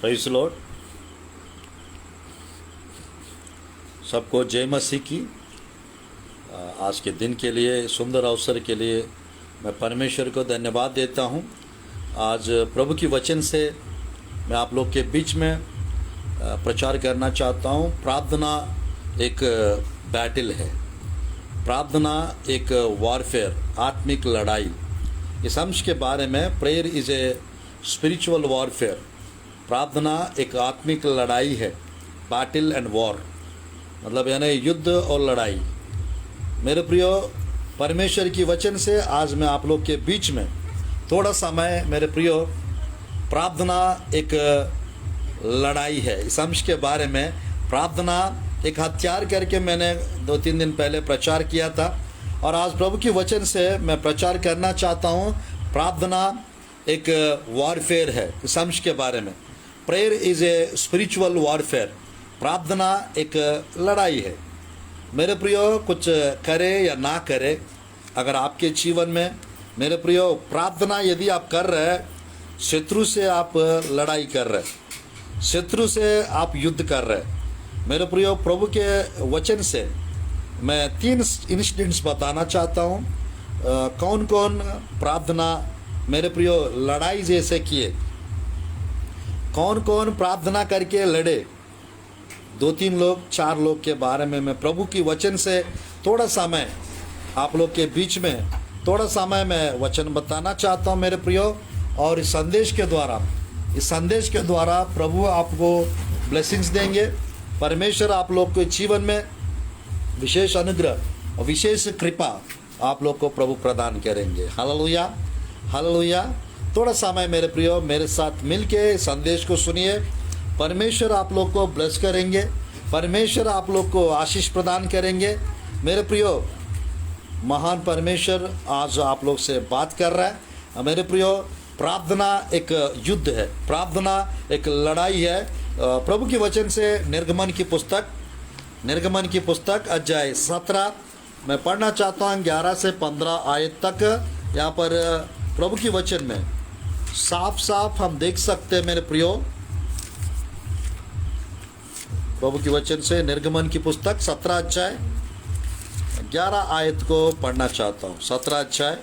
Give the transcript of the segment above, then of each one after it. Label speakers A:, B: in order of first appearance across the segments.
A: Praise Lord. सबको जय मसीह की। आज के दिन के लिए, सुंदर अवसर के लिए मैं परमेश्वर को धन्यवाद देता हूँ। आज प्रभु की वचन से मैं आप लोग के बीच में प्रचार करना चाहता हूँ। प्रार्थना एक बैटल है, प्रार्थना एक वॉरफेयर, आत्मिक लड़ाई। इस अंश के बारे में prayer is a spiritual warfare. प्रार्थना एक आत्मिक लड़ाई है, बैटल एंड वॉर, मतलब यानी युद्ध और लड़ाई। मेरे प्रियो, परमेश्वर की वचन से आज मैं आप लोग के बीच में थोड़ा समय, मेरे प्रियो, प्रार्थना एक लड़ाई है, इस अंश के बारे में, प्रार्थना एक हथियार करके मैंने 2-3 दिन पहले प्रचार किया था। और आज प्रभु की वचन से मैं प्रचार करना चाहता हूँ, प्रार्थना एक वॉरफेयर है, इस अंश के बारे में। Prayer is a spiritual warfare. प्रार्थना एक लड़ाई है। मेरे प्रियो, कुछ करे या ना करे, अगर आपके जीवन में, मेरे प्रियो, प्रार्थना यदि आप कर रहे हैं, शत्रु से आप लड़ाई कर रहे हैं, शत्रु से आप युद्ध कर रहे हैं। मेरे प्रियो, प्रभु के वचन से मैं 3 इंसिडेंट्स बताना चाहता हूँ। कौन कौन प्रार्थना, मेरे प्रियो, लड़ाई जैसे किए, कौन कौन प्रार्थना करके लड़े। 2-3 लोग, 4 लोग के बारे में मैं प्रभु की वचन से थोड़ा समय आप लोग के बीच में, थोड़ा समय मैं वचन बताना चाहता हूँ मेरे प्रियो। और इस संदेश के द्वारा प्रभु आपको ब्लेसिंग्स देंगे। परमेश्वर आप लोग के जीवन में विशेष अनुग्रह और विशेष कृपा आप लोग को प्रभु प्रदान करेंगे। Hallelujah, hallelujah. थोड़ा समय मेरे प्रियो मेरे साथ मिलके संदेश को सुनिए। परमेश्वर आप लोग को ब्लेस करेंगे, परमेश्वर आप लोग को आशीष प्रदान करेंगे। मेरे प्रियो, महान परमेश्वर आज आप लोग से बात कर रहा है। मेरे प्रियो, प्रार्थना एक युद्ध है, प्रार्थना एक लड़ाई है। प्रभु की वचन से निर्गमन की पुस्तक अध्याय 17 मैं पढ़ना चाहता हूँ, 11 से 15 आयत तक। यहाँ पर प्रभु की वचन में साफ साफ हम देख सकते हैं मेरे प्रियो, प्रभु की वचन से निर्गमन की पुस्तक 17 अध्याय 11 आयत को पढ़ना चाहता हूँ। 17 अध्याय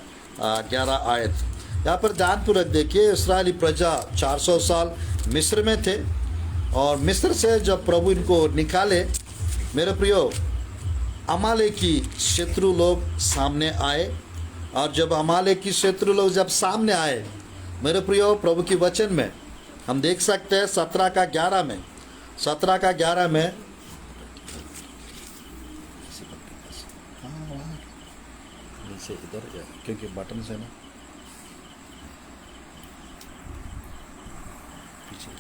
A: 11 आयत। यहाँ पर ध्यानपूर्वक देखिए। इस्राएली प्रजा 400 साल मिस्र में थे, और मिस्र से जब प्रभु इनको निकाले, मेरे प्रियो, अमालेकी शत्रु लोग सामने आए। और जब अमालेकी शत्रु लोग जब सामने आए, मेरे प्रियो, प्रभु की वचन में हम देख सकते हैं 17 का 11 में, 17 का 11 में, इधर क्योंकि बटन से ना पीछे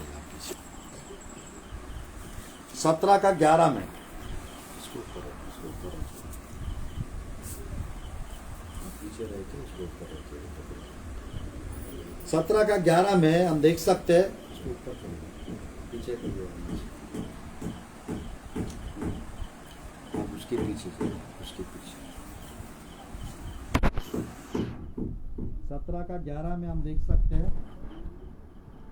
A: 17 का 11 में, 17 का 11 में हम देख सकते हैं, पीछे उसके पीछे 17 का 11 में हम देख सकते हैं,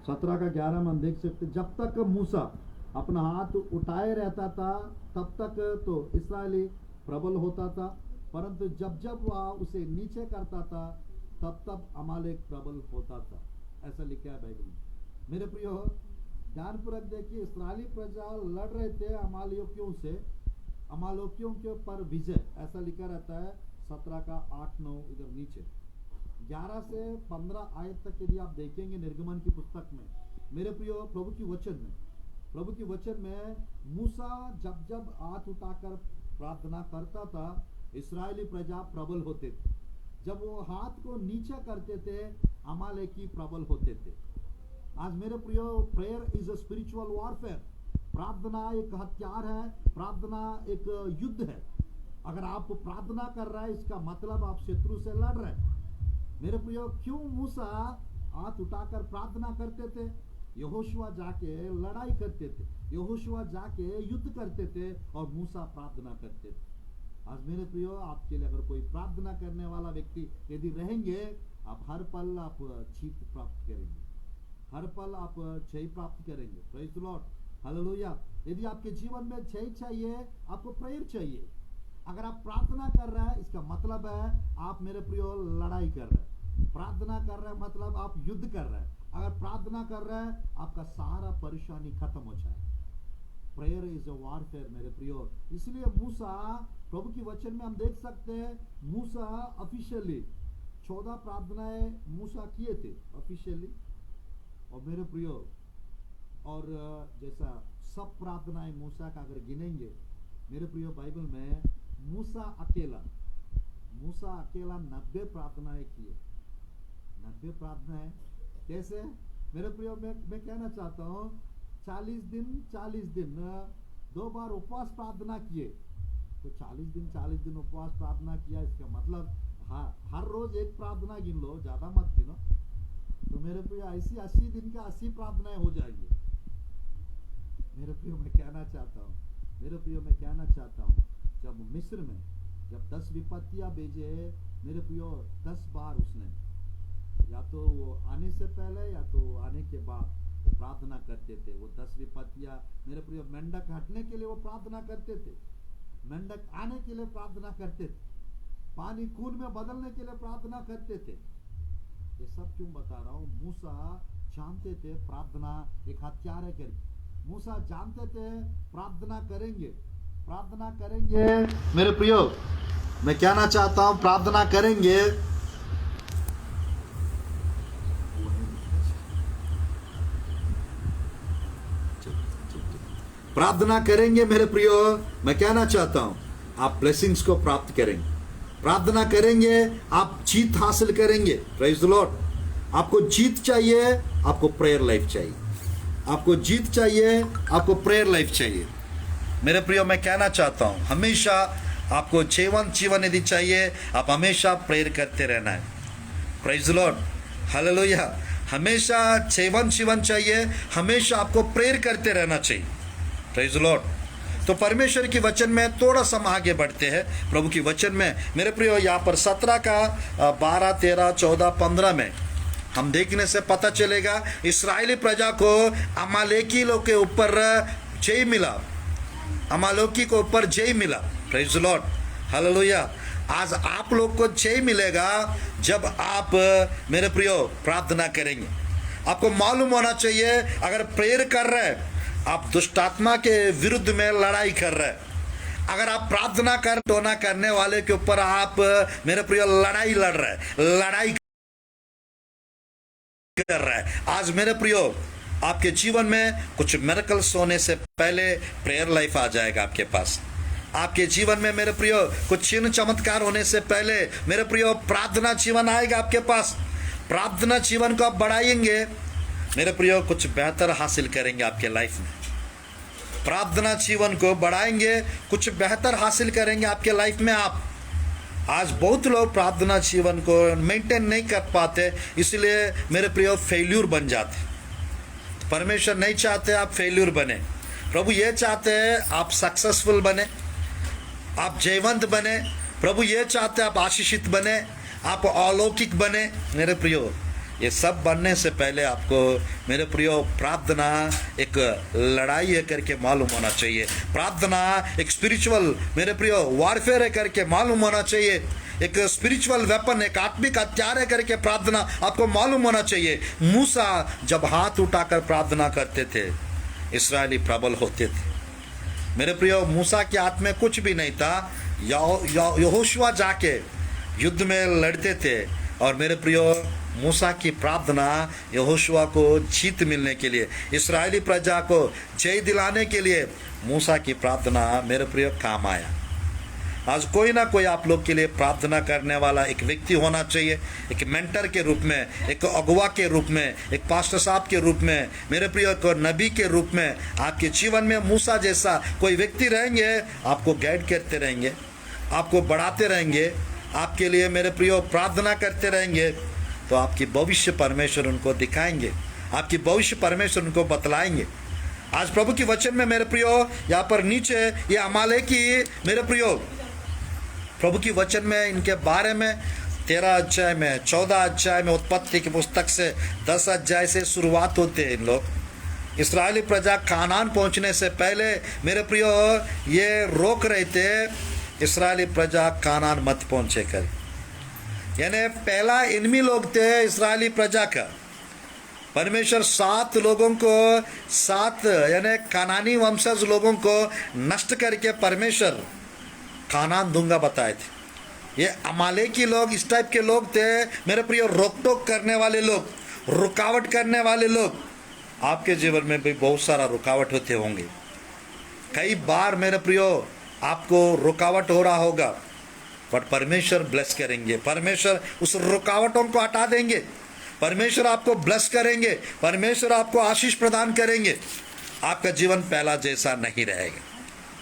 A: 17 का 11 में हम देख सकते हैं, जब तक मूसा अपना हाथ उठाए रहता था तब तक तो इस्राएली प्रबल होता था, परंतु जब जब वह उसे नीचे करता था तब तब अमालेक प्रबल होता था। ऐसा लिखा है बाइबल में। मेरे प्रियो, ध्यानपूर्वक देखिए। इस्राएली प्रजा लड़ रहे थे अमालेकियों से, अमालेकियों के ऊपर विजय, ऐसा लिखा रहता है 17 का 8-9 इधर नीचे। 11 से 15 आयत तक यदि आप देखेंगे निर्गमन की पुस्तक में, मेरे प्रियो, प्रभु की वचन में मूसा जब जब हाथ उठाकर प्रार्थना करता था, इस्राएली प्रजा प्रबल होते थे। जब वो हाथ को नीचे करते थे, अमालेकी प्रबल होते थे। आज मेरे प्रियो, prayer is a spiritual warfare. प्रार्थना एक हथियार है, प्रार्थना एक युद्ध है। अगर आप प्रार्थना कर रहे हैं, इसका मतलब आप शत्रु से लड़ रहे हैं। मेरे प्रियो, क्यों मूसा हाथ उठाकर प्रार्थना करते थे? यहोशुआ जाके लड़ाई करते थे, यहोशुआ जाके युद्ध करते थे, और मूसा प्रार्थना करते थे। आज मेरे प्रियो, आपके लिए अगर कोई प्रार्थना करने वाला व्यक्ति यदि रहेंगे, आप हर पल आप जीत प्राप्त करेंगे।
B: हर पल आप जय प्राप्त करेंगे। Praise the Lord, hallelujah. यदि आपके जीवन में जय चाहिए, आपको प्रेयर चाहिए। अगर आप प्रार्थना कर रहे हैं, इसका मतलब है आप मेरे प्रियो लड़ाई कर रहे हैं। प्रार्थना कर रहे हैं मतलब आप युद्ध कर रहे हैं। अगर प्रार्थना कर रहे हैं, आपका सारा परेशानी खत्म हो जाए। प्रेयर इज अ वॉरफेयर मेरे प्रियो। इसलिए मूसा, प्रभु की वचन में हम देख सकते हैं, मूसा ऑफिशियली 14 प्रार्थनाएं मूसा किए थे ऑफिशियली। और मेरे प्रियो, और जैसा सब प्रार्थनाएं मूसा का अगर गिनेंगे मेरे प्रियो, बाइबल में मूसा अकेला 90 प्रार्थनाएं किए। 90 प्रार्थनाएं कैसे मेरे प्रियो? मैं कहना चाहता हूँ 40 दिन 2 बार उपवास प्रार्थना किए। तो 40 दिन उपवास प्रार्थना किया, इसका मतलब हर रोज एक प्रार्थना गिन लो, ज्यादा मत गिनो। तो मेरे प्रियो ऐसी 80 दिन का 80 प्रार्थनाएं हो जाएंगी। मेरे प्रियो मैं कहना चाहता हूँ जब मिस्र में जब 10 विपत्तियां भेजे मेरे प्रियो, 10 बार उसने या तो वो आने से पहले या तो आने के बाद वो प्रार्थना करते थे। वो 10 विपत्तियां मेरे प्रियो, मेंढक हटने के लिए वो प्रार्थना करते थे, मेंढक आने के लिए प्रार्थना करते थे, पानी खून में बदलने के लिए प्रार्थना करते थे। ये सब क्यों बता रहा हूँ? मूसा जानते थे प्रार्थना एक हथियार है करके। मूसा जानते थे प्रार्थना करेंगे मेरे प्रियो, मैं कहना चाहता हूं प्रार्थना करेंगे। प्रार्थना करेंगे मेरे प्रियो, मैं कहना चाहता हूं आप ब्लेसिंग्स को प्राप्त करेंगे। प्रार्थना करेंगे, आप जीत हासिल करेंगे। Praise the Lord. आपको जीत चाहिए, आपको प्रेयर लाइफ चाहिए। आपको जीत चाहिए, आपको प्रेयर लाइफ चाहिए। मेरे प्रियो, मैं कहना चाहता हूं हमेशा आपको जीवन यदि चाहिए, आप हमेशा प्रेयर करते रहना है। Praise the Lord, hallelujah. हमेशा जीवन चाहिए, हमेशा आपको प्रेयर करते रहना चाहिए। Praise the Lord. तो परमेश्वर की वचन में थोड़ा सा हम आगे बढ़ते हैं। प्रभु की वचन में मेरे प्रियो, यहाँ पर 17 का 12, 13, 14, 15 में हम देखने से पता चलेगा इस्राएली प्रजा को अमालेकी लोग के ऊपर जय मिला, अमालेकी के ऊपर जय मिला। Praise the Lord, hallelujah. आज आप लोग को जय मिलेगा जब आप मेरे प्रियो प्रार्थना करेंगे। आपको मालूम होना चाहिए, अगर प्रेयर कर रहे हैं, आप दुष्ट आत्मा के विरुद्ध में लड़ाई कर रहे हैं। अगर आप प्रार्थना कर टोना करने वाले के ऊपर आप मेरे प्रियो लड़ाई लड़ रहे हैं, लड़ाई कर रहा है। आज मेरे प्रियो, आपके जीवन में कुछ मिरेकल्स होने से पहले प्रेयर लाइफ आ जाएगा आपके पास। आपके जीवन में मेरे प्रियो कुछ चिन्ह चमत्कार होने से पहले मेरे प्रियो प्रार्थना जीवन आएगा आपके पास। प्रार्थना जीवन को आप बढ़ाएंगे मेरे प्रियो, कुछ बेहतर हासिल करेंगे आपके लाइफ में। प्रार्थना जीवन को बढ़ाएंगे, कुछ बेहतर हासिल करेंगे आपके लाइफ में आप। आज बहुत लोग प्रार्थना जीवन को मेंटेन नहीं कर पाते, इसलिए मेरे प्रियो फेल्यूर बन जाते। परमेश्वर नहीं चाहते आप फेल्यूर बने। प्रभु ये चाहते हैं आप सक्सेसफुल बने, आप जयवंत बने। प्रभु ये चाहते हैं आप आशीषित बने, आप अलौकिक बने। मेरे प्रियो, ये सब बनने से पहले आपको मेरे प्रियो प्रार्थना एक लड़ाई है करके मालूम होना चाहिए। प्रार्थना एक स्पिरिचुअल मेरे प्रियो वॉरफेयर है करके मालूम होना चाहिए। एक स्पिरिचुअल वेपन, एक आत्मिक हथियार है करके प्रार्थना आपको मालूम होना चाहिए। मूसा जब हाथ उठाकर प्रार्थना करते थे, इस्राएली प्रबल होते थे। मेरे प्रियो, मूसा के हाथ में कुछ भी नहीं था। यहोशुआ जाके युद्ध में लड़ते थे, और मेरे प्रियो मूसा की प्रार्थना यहोशुआ को जीत मिलने के लिए, इस्राएली प्रजा को जय दिलाने के लिए मूसा की प्रार्थना मेरे प्रियो काम आया। आज कोई ना कोई आप लोग के लिए प्रार्थना करने वाला एक व्यक्ति होना चाहिए, एक मेंटर के रूप में, एक अगुवा के रूप में, एक पास्टर साहब के रूप में, मेरे प्रियो को नबी के रूप में। आपके जीवन में मूसा जैसा कोई व्यक्ति रहेंगे, आपको गाइड करते रहेंगे, आपको बढ़ाते रहेंगे, आपके लिए मेरे प्रियो प्रार्थना करते रहेंगे, तो आपकी भविष्य परमेश्वर उनको दिखाएंगे, आपकी भविष्य परमेश्वर उनको बतलाएंगे। आज प्रभु की वचन में मेरे प्रियो यहाँ पर नीचे ये अमालेकी मेरे प्रियो प्रभु की वचन में इनके बारे में 13 अध्याय में, 14 अध्याय में, उत्पत्ति की पुस्तक से 10 अध्याय से शुरुआत होते हैं इन लोग। इस्राएली प्रजा कानान पहुंचने से पहले मेरे प्रियो ये रोक रहे थे, इस्राएली प्रजा कानान मत पहुंचे कर। यानी पहला इनमी लोग थे इस्राएली प्रजा का। परमेश्वर 7 लोगों को, 7 यानी कानानी वंशज लोगों को नष्ट करके परमेश्वर कानान दूंगा बताए थे। ये अमालेकी लोग इस टाइप के लोग थे मेरे प्रिय, रोक टोक करने वाले लोग, रुकावट करने वाले लोग। आपके जीवन में भी बहुत सारा रुकावट होते होंगे। कई बार मेरे प्रियो आपको रुकावट हो रहा होगा, बट परमेश्वर ब्लेस करेंगे, परमेश्वर उस रुकावटों को हटा देंगे, परमेश्वर आपको ब्लेस करेंगे, परमेश्वर आपको आशीष प्रदान करेंगे। आपका जीवन पहला जैसा नहीं रहेगा।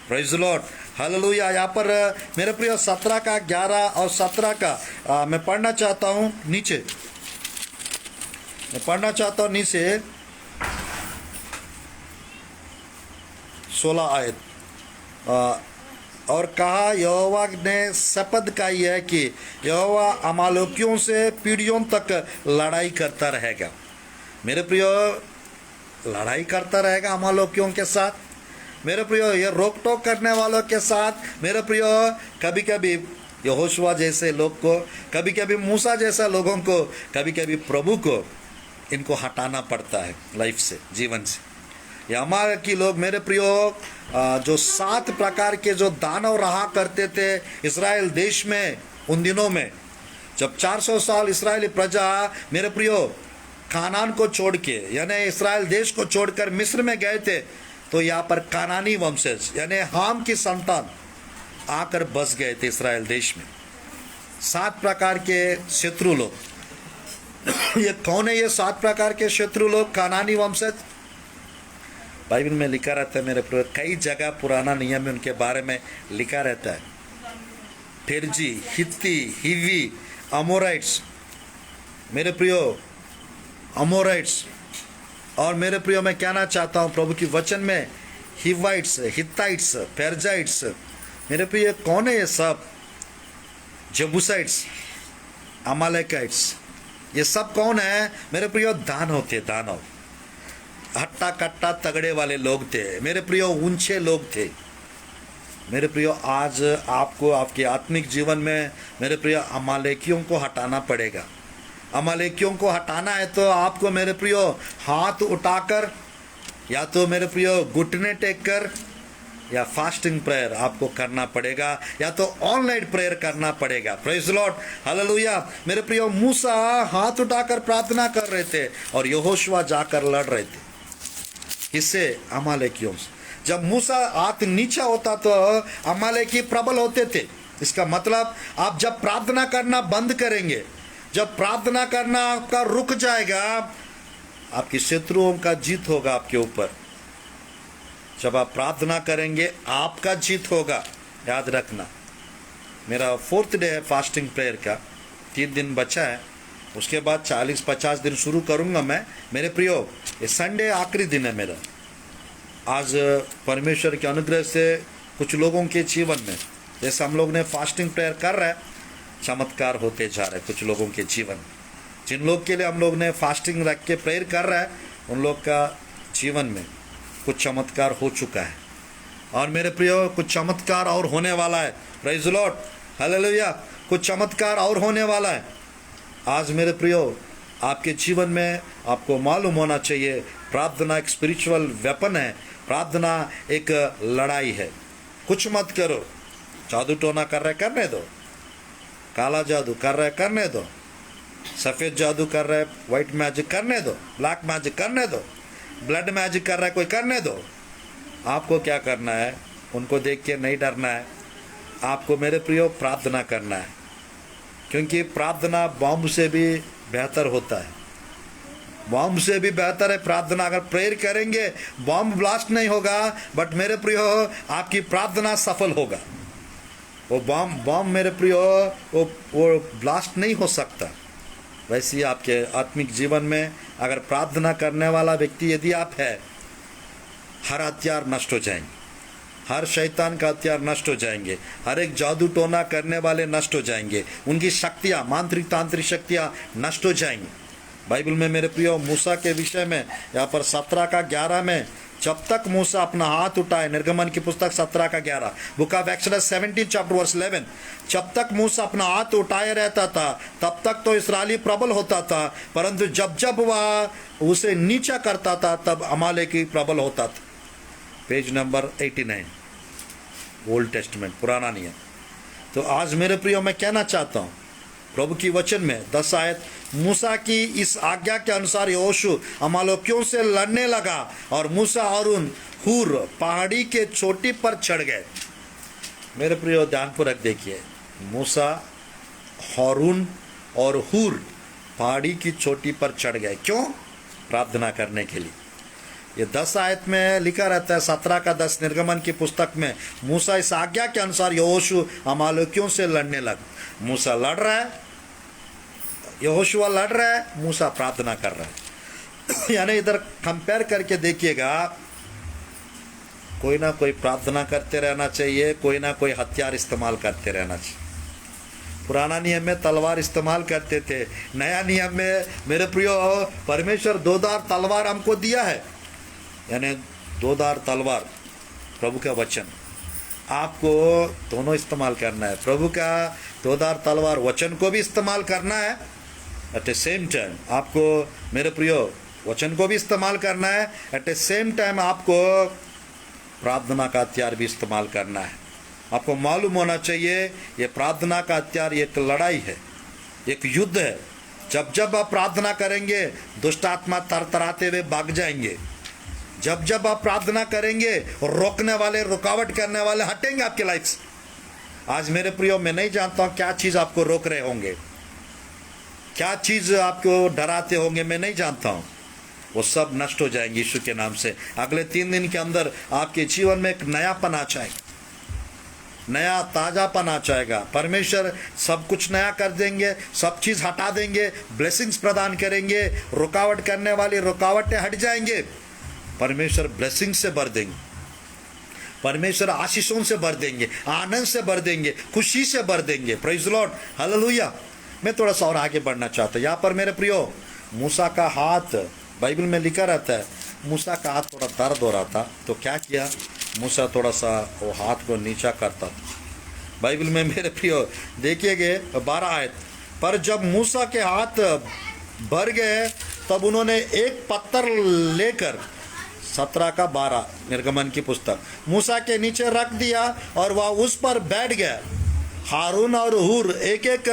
B: Praise the Lord, hallelujah. यहाँ पर मेरे प्रिय 17 का 11 और 17 का मैं पढ़ना चाहता हूँ नीचे, मैं पढ़ना चाहता हूँ नीचे 16 आयत। और कहा, यहोवा ने शपथ खाई है कि यहोवा अमालेकियों से पीढ़ियों तक लड़ाई करता रहेगा। मेरे प्रियो लड़ाई करता रहेगा अमालेकियों के साथ। मेरे प्रियो ये रोक टोक करने वालों के साथ मेरे प्रियो कभी कभी यहोशुआ जैसे लोग को, कभी कभी मूसा जैसा लोगों को, कभी कभी प्रभु को इनको हटाना पड़ता है लाइफ से, जीवन से। ये अमालेकी लोग मेरे प्रियो जो 7 प्रकार के जो दानव रहा करते थे इस्राएल देश में उन दिनों में, जब 400 साल इस्राएली प्रजा मेरे प्रियो कानान को छोड़ के यानी इस्राएल देश को छोड़कर मिस्र में गए थे, तो यहाँ पर कानानी वंशज यानी हाम की संतान आकर बस गए थे इस्राएल देश में। 7 प्रकार के शत्रु लोग। ये कौन है ये 7 प्रकार के शत्रु लोग कानानी वंशज? बाइबल में लिखा रहता है मेरे प्रियो, कई जगह पुराना नियम में उनके बारे में लिखा रहता है। फेरजी, हित्ती, हिवी, अमोराइट्स, मेरे प्रियो अमोराइट्स। और मेरे प्रियो मैं कहना चाहता हूँ प्रभु की वचन में हिवाइट्स, हित्ताइट्स, पेरजाइट्स, मेरे प्रियो कौन है ये सब? जबूसाइट्स, अमालेकाइट्स, ये सब कौन है मेरे प्रियो? दानव थे, दानव, हट्टा कट्टा तगड़े वाले लोग थे मेरे प्रियो, ऊंचे लोग थे मेरे प्रियो। आज आपको आपके आत्मिक जीवन में मेरे प्रियो अमालेकियों को हटाना पड़ेगा। अमालेकियों को हटाना है तो आपको मेरे प्रियो हाथ उठाकर, या तो मेरे प्रियो घुटने टेक कर, या फास्टिंग प्रेयर आपको करना पड़ेगा, या तो ऑनलाइन प्रेयर करना पड़ेगा। Praise the Lord, hallelujah. मेरे प्रियो मूसा हाथ उठाकर प्रार्थना कर रहे थे और यहोशुआ जाकर लड़ रहे थे इससे अमालेकियों से। जब मूसा हाथ नीचा होता तो अमालेकी प्रबल होते थे। इसका मतलब आप जब प्रार्थना करना बंद करेंगे, जब प्रार्थना करना आपका रुक जाएगा, आपकी शत्रुओं का जीत होगा आपके ऊपर। जब आप प्रार्थना करेंगे आपका जीत होगा, याद रखना। मेरा 4th डे है फास्टिंग प्रेयर का, 3 दिन बचा है, उसके बाद 40-50 दिन शुरू करूंगा मैं। मेरे प्रियो ये संडे आखिरी दिन है मेरा। आज परमेश्वर के अनुग्रह से कुछ लोगों के जीवन में, जैसे हम लोग ने फास्टिंग प्रेयर कर रहे हैं, चमत्कार होते जा रहे हैं कुछ लोगों के जीवन। जिन लोग के लिए हम लोग ने फास्टिंग रख के प्रेयर कर रहे हैं, उन लोग का जीवन में कुछ चमत्कार हो चुका है। और मेरे प्रियो कुछ चमत्कार और होने वाला है। Praise the Lord, hallelujah. कुछ चमत्कार और होने वाला है। आज मेरे प्रियो आपके जीवन में आपको मालूम होना चाहिए, प्रार्थना एक स्पिरिचुअल वेपन है। प्रार्थना एक लड़ाई है। कुछ मत करो, जादू टोना कर रहे करने दो, काला जादू कर रहे करने दो, सफ़ेद जादू कर रहे, वाइट मैजिक करने दो, ब्लैक मैजिक करने दो, ब्लड मैजिक कर रहा है कोई करने दो। आपको क्या करना है? उनको देख के नहीं डरना है। आपको मेरे प्रियो प्रार्थना करना है, क्योंकि प्रार्थना बॉम्ब से भी बेहतर होता है। बॉम्ब से भी बेहतर है प्रार्थना। अगर प्रेयर करेंगे बॉम्ब ब्लास्ट नहीं होगा, बट मेरे प्रियो आपकी प्रार्थना सफल होगा। वो बॉम्ब मेरे प्रियो वो ब्लास्ट नहीं हो सकता। वैसे ही आपके आत्मिक जीवन में अगर प्रार्थना करने वाला व्यक्ति यदि आप है, हर हथियार नष्ट हो जाएंगे। हर शैतान का हथियार नष्ट हो जाएंगे, हर एक जादू टोना करने वाले नष्ट हो जाएंगे, उनकी शक्तियाँ मांत्रिक तांत्रिक शक्तियाँ नष्ट हो जाएंगी। बाइबल में मेरे प्रियो मूसा के विषय में यहाँ पर 17 का 11 में, जब तक मूसा अपना हाथ उठाए, निर्गमन की पुस्तक 17 का 11, book of Exodus 17 chapter verse 11, जब तक मूसा अपना हाथ उठाए रहता था तब तक तो इस्राएली प्रबल होता था, परंतु जब जब वह उसे नीचा करता था तब अमालेकी प्रबल होता था। पेज नंबर 89 ओल्ड टेस्टमेंट, पुराना नियम। तो आज मेरे प्रियो मैं कहना चाहता हूँ प्रभु की वचन में 10 आयत, मूसा की इस आज्ञा के अनुसार यहोशू अमालेकियों से लड़ने लगा और मूसा और हूर पहाड़ी के चोटी पर चढ़ गए। मेरे प्रियो ध्यानपूर्वक देखिए, मूसा, हारून और हूर पहाड़ी की चोटी पर चढ़ गए। क्यों? प्रार्थना करने के लिए। ये 10 आयत में लिखा रहता है, 17 का 10 निर्गमन की पुस्तक में, मूसा इस आज्ञा के अनुसार यहोशू अमालेकियों से लड़ने लगा। मूसा लड़ रहा है, यहोशुआ लड़ रहा है, मूसा प्रार्थना कर रहा है। यानी इधर कंपेयर करके देखिएगा, कोई ना कोई प्रार्थना करते रहना चाहिए, कोई ना कोई हथियार इस्तेमाल करते रहना चाहिए। पुराना नियम में तलवार इस्तेमाल करते थे, नया नियम में मेरे प्रियो परमेश्वर 2 धार तलवार हमको दिया है। यानी 2 धार तलवार, प्रभु का वचन, आपको दोनों इस्तेमाल करना है। प्रभु का 2 धार तलवार वचन को भी इस्तेमाल करना है, एट ए सेम टाइम आपको मेरे प्रियो वचन को भी इस्तेमाल करना है, एट ए सेम टाइम आपको प्रार्थना का हथियार भी इस्तेमाल करना है। आपको मालूम होना चाहिए ये प्रार्थना का हथियार एक लड़ाई है, एक युद्ध है। जब जब आप प्रार्थना करेंगे दुष्ट आत्मा तरतराते हुए भाग जाएंगे। जब जब आप प्रार्थना करेंगे रोकने वाले, रुकावट करने वाले हटेंगे आपके लाइफ से। आज मेरे प्रियो मैं नहीं जानता हूं क्या चीज़ आपको रोक रहे होंगे, क्या चीज़ आपको डराते होंगे, मैं नहीं जानता हूं। वो सब नष्ट हो जाएंगे यीशु के नाम से। अगले 3 दिन के अंदर आपके जीवन में एक नयापन आ जाएगा, नया ताज़ापन आ जाएगा। परमेश्वर सब कुछ नया कर देंगे, सब चीज़ हटा देंगे, ब्लेसिंग्स प्रदान करेंगे, रुकावट करने वाली रुकावटें हट जाएंगे। परमेश्वर ब्लेसिंग से भर देंगे, परमेश्वर आशीषों से भर देंगे, आनंद से भर देंगे, खुशी से भर देंगे। Praise Lord, hallelujah. मैं थोड़ा सा और आगे बढ़ना चाहता हूँ। यहाँ पर मेरे प्रियो मूसा का हाथ, बाइबल में लिखा रहता है, मूसा का हाथ थोड़ा दर्द हो रहा था, तो क्या किया, मूसा थोड़ा सा वो हाथ को नीचा करता था। बाइबल में मेरे प्रियो देखिएगा 12 आयत, पर जब मूसा के हाथ भर गए तब उन्होंने एक पत्थर लेकर, 17 का 12 निर्गमन की पुस्तक, मूसा के नीचे रख दिया और वह उस पर बैठ गया। हारून और हूर एक एक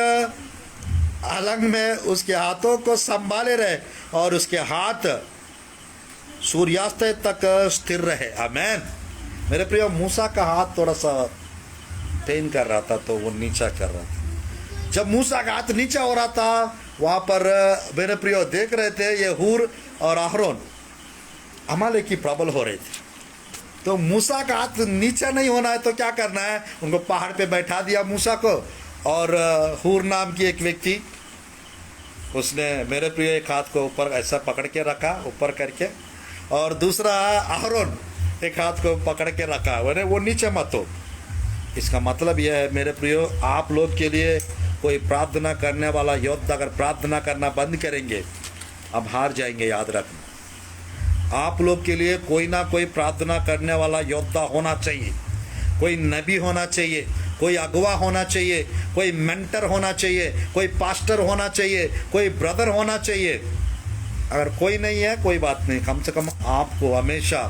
B: अलंग में उसके हाथों को संभाले रहे और उसके हाथ सूर्यास्त तक स्थिर रहे। आमेन। मेरे प्रियो मूसा का हाथ थोड़ा सा पेन कर रहा था तो वो नीचा कर रहा था। जब मूसा का हाथ नीचा हो रहा था वहाँ पर मेरे प्रियो देख रहे थे ये हूर और आहरोन अमालेकी प्रबल हो रहे थे। तो मूसा का हाथ नीचा नहीं होना है तो क्या करना है, उनको पहाड़ पे बैठा दिया मूसा को, और हूर नाम की एक व्यक्ति, उसने मेरे प्रिय एक हाथ को ऊपर ऐसा पकड़ के रखा ऊपर करके, और दूसरा आहरोन एक हाथ को पकड़ के रखा, वो नीचे मत हो। इसका मतलब यह है मेरे प्रियो, आप लोग के लिए कोई प्रार्थना करने वाला योद्धा अगर प्रार्थना करना बंद करेंगे अब हार जाएंगे। याद रखना, आप लोग के लिए कोई ना कोई प्रार्थना करने वाला योद्धा होना चाहिए, कोई नबी होना चाहिए, कोई अगवा होना चाहिए, कोई मेंटर होना चाहिए, कोई पास्टर होना चाहिए, कोई ब्रदर होना चाहिए। अगर कोई नहीं है कोई बात नहीं, कम से कम आपको हमेशा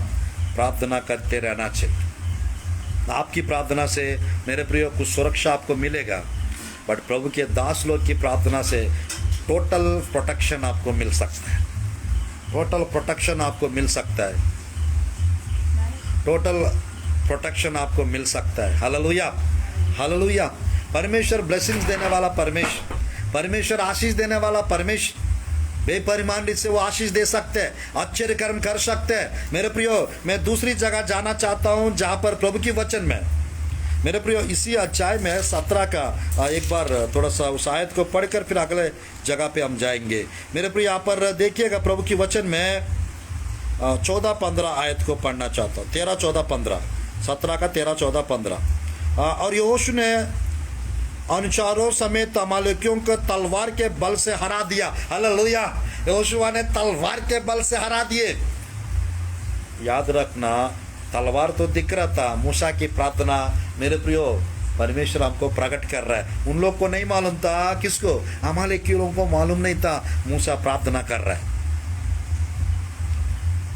B: प्रार्थना करते रहना चाहिए। आपकी प्रार्थना से मेरे प्रियो कुछ सुरक्षा आपको मिलेगा, बट प्रभु के दास लोग की प्रार्थना से टोटल प्रोटेक्शन आपको मिल सकता है, टोटल प्रोटेक्शन आपको मिल सकता है, टोटल प्रोटेक्शन आपको मिल सकता है। Hallelujah, hallelujah. परमेश्वर ब्लेसिंग्स देने वाला परमेश्वर, परमेश्वर आशीष देने वाला परमेश्वर, बेपरिमाण रीत से वो आशीष दे सकते हैं, आश्चर्य कर्म कर सकते हैं। मेरे प्रियो मैं दूसरी जगह जाना चाहता हूँ जहाँ पर प्रभु की वचन में मेरे प्रियो इसी अध्याय में 17 का एक बार थोड़ा सा उस आयत को पढ़कर फिर अगले जगह पे हम जाएंगे। मेरे प्रियो यहाँ पर देखिएगा प्रभु की वचन में 14-15 आयत को पढ़ना चाहता हूँ। 13, 14, 15 17 का 13, 14, 15। और यहोशू ने अनुसारों समेत अमालेकियों को तलवार के बल से हरा दिया। हालेलुया। यहोशुआ ने तलवार के बल से हरा दिए। याद रखना, तलवार तो दिख रहा था। मूसा की प्रार्थना, मेरे प्रियो, परमेश्वर हमको प्रकट कर रहा है। उन लोग को नहीं मालूम था। किसको? अमालेकियों को मालूम नहीं था। मूसा प्रार्थना कर रहा है।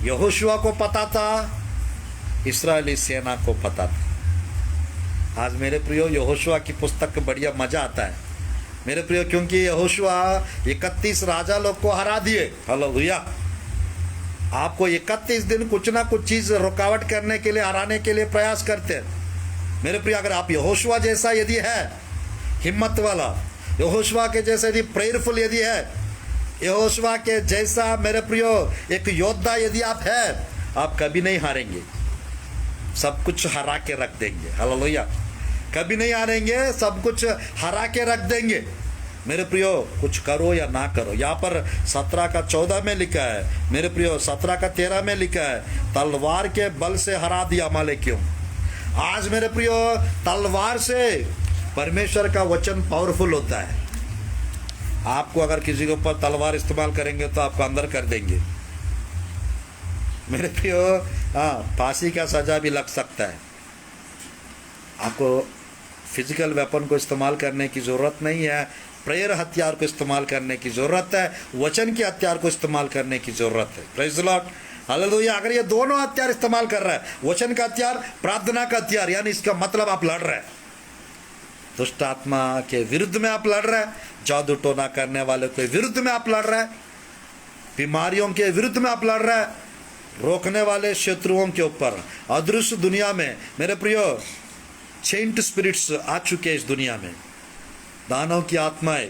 B: यहोशुआ को पता था, इस्राएली सेना को पता था। आज मेरे प्रियो, यहोशुआ की पुस्तक बढ़िया मजा आता है मेरे प्रियो, क्योंकि यहोशुआ 31 राजा लोग को हरा दिए। हालेलुया। आपको 31 दिन कुछ ना कुछ चीज रुकावट करने के लिए, हराने के लिए प्रयास करते हैं मेरे प्रियो। अगर आप यहोशुआ जैसा यदि है, हिम्मत वाला, यहोशुआ के जैसे यदि प्रेयरफुल यदि है, यहोशुआ के जैसा मेरे प्रियो एक योद्धा यदि आप है, आप कभी नहीं हारेंगे। सब कुछ हरा के रख देंगे। हालेलुया। कभी नहीं हारेंगे, सब कुछ हरा के रख देंगे मेरे प्रियो। कुछ करो या ना करो। यहाँ पर 17 का 14 में लिखा है मेरे प्रियो, 17 का 13 में लिखा है, तलवार के बल से हरा दिया अमालेकियों। आज मेरे प्रियो, तलवार से परमेश्वर का वचन पावरफुल होता है। आपको अगर किसी के ऊपर तलवार इस्तेमाल करेंगे तो आपको अंदर कर देंगे मेरे प्रियो। हाँ, फांसी का सजा भी लग सकता है। आपको फिजिकल वेपन को इस्तेमाल करने की ज़रूरत नहीं है। प्रेयर हथियार को इस्तेमाल करने की ज़रूरत है। वचन के हथियार को इस्तेमाल करने की ज़रूरत है। Praise the Lord. हालेलुया। अगर ये दोनों हथियार इस्तेमाल कर रहा है, वचन का हथियार, प्रार्थना का हथियार, यानी इसका मतलब आप लड़ रहे हैं। दुष्ट आत्मा के विरुद्ध में आप लड़ रहे हैं, जादू टोना करने वाले के विरुद्ध में आप लड़ रहे हैं, बीमारियों के विरुद्ध में आप लड़ रहे हैं, रोकने वाले शत्रुओं के ऊपर। अदृश्य दुनिया में मेरे प्रियो, चेंट स्पिरिट्स आ चुके इस दुनिया में, दानव की आत्माएं,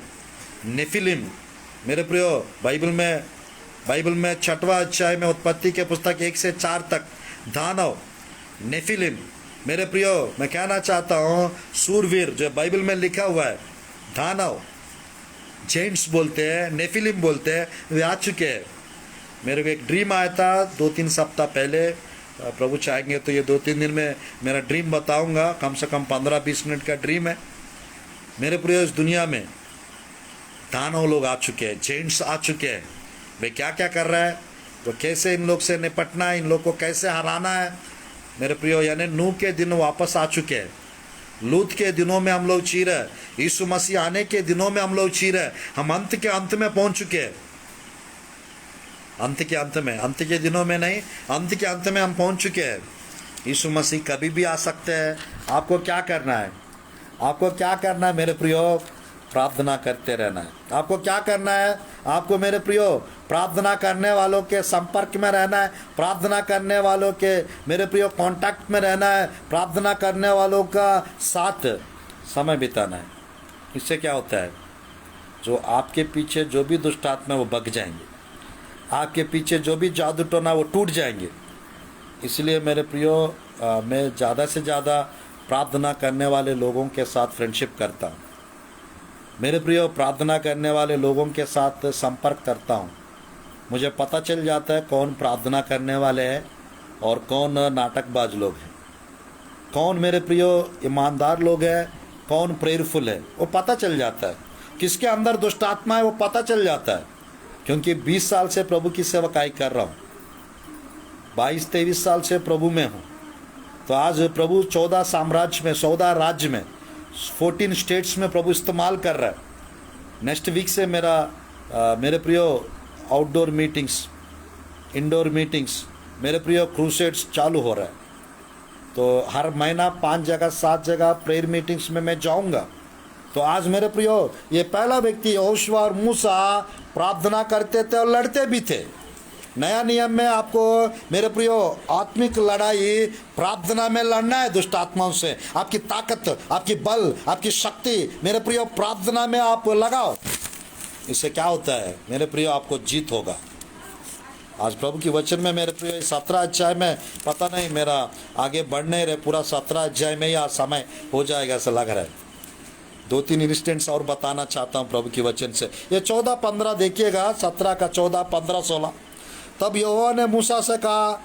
B: नेफिलिम मेरे प्रियो। बाइबल में 6वां अध्याय में, उत्पत्ति के पुस्तक 1 से 4 तक, दानव, नेफिलिम मेरे प्रियो, मैं कहना चाहता हूँ, सूरवीर जो बाइबल में लिखा हुआ है, दानव, जेंट्स बोलते हैं, नेफिलिम बोलते हैं, वे आ चुके हैं। मेरे को एक ड्रीम आया था 2-3 सप्ताह पहले। प्रभु चाहेंगे तो ये 2-3 दिन में मेरा ड्रीम बताऊंगा। कम से कम 15-20 मिनट का ड्रीम है मेरे प्रिय। इस दुनिया में दानव लोग आ चुके हैं, जेंट्स आ चुके हैं। वे क्या क्या कर रहा है, तो कैसे इन लोग से निपटना है, इन लोग को कैसे हराना है मेरे प्रियो। यानी नूह के दिन वापस आ चुके हैं, लूत के दिनों में हम लोग जी रहे, यीशु मसीह आने के दिनों में हम लोग जी रहे। हम अंत के अंत में पहुंच चुके हैं। अंत के अंत में, अंत के दिनों में नहीं, अंत के अंत में हम पहुंच चुके हैं। यीशु मसीह कभी भी आ सकते हैं। आपको क्या करना है? आपको क्या करना है मेरे प्रियो? प्रार्थना करते रहना है। आपको क्या करना है? आपको मेरे प्रियो प्रार्थना करने वालों के संपर्क में रहना है। प्रार्थना करने वालों के मेरे प्रियो कांटेक्ट में रहना है। प्रार्थना करने वालों का साथ समय बिताना है। इससे क्या होता है, जो आपके पीछे जो भी दुष्ट आत्मा है वो भग जाएंगे, आपके पीछे जो भी जादू टोना वो टूट जाएंगे। इसलिए मेरे प्रियो मैं ज़्यादा से ज़्यादा प्रार्थना करने वाले लोगों के साथ फ्रेंडशिप करता हूँ। मेरे प्रियो प्रार्थना करने वाले लोगों के साथ संपर्क करता हूँ। मुझे पता चल जाता है कौन प्रार्थना करने वाले हैं और कौन नाटकबाज लोग हैं, कौन मेरे प्रियो ईमानदार लोग हैं, कौन प्रेयरफुल है, वो पता चल जाता है। किसके अंदर दुष्ट आत्मा है वो पता चल जाता है। क्योंकि 20 साल से प्रभु की सेवकाई कर रहा हूँ, 22-23 साल से प्रभु में हूँ। तो आज प्रभु 14 साम्राज्य में, 14 राज्य में, 14 स्टेट्स में प्रभु इस्तेमाल कर रहा है। नेक्स्ट वीक से मेरे प्रियो आउटडोर मीटिंग्स, इंडोर मीटिंग्स, मेरे प्रियो क्रूसेड्स चालू हो रहा है। तो हर महीना 5 जगह 7 जगह प्रेयर मीटिंग्स में मैं जाऊंगा। तो आज मेरे प्रियो ये पहला व्यक्ति यहोशू और मूसा प्रार्थना करते थे और लड़ते भी थे। नया नियम में आपको मेरे प्रियो आत्मिक लड़ाई प्रार्थना में लड़ना है दुष्ट आत्माओं से। आपकी ताकत, आपकी बल, आपकी शक्ति मेरे प्रियो प्रार्थना में आप लगाओ। इससे क्या होता है मेरे प्रियो, आपको जीत होगा। आज प्रभु की वचन में मेरे प्रियो 17 अध्याय में, पता नहीं मेरा आगे बढ़ नहीं रहे, पूरा 17 अध्याय में ही समय हो जाएगा ऐसा लग रहा है। 2-3 इंस्टेंट्स और बताना चाहता हूँ प्रभु की वचन से। ये 14-15 देखिएगा, 17 का 14, 15, 16। तब यहोवा ने मूसा से कहा,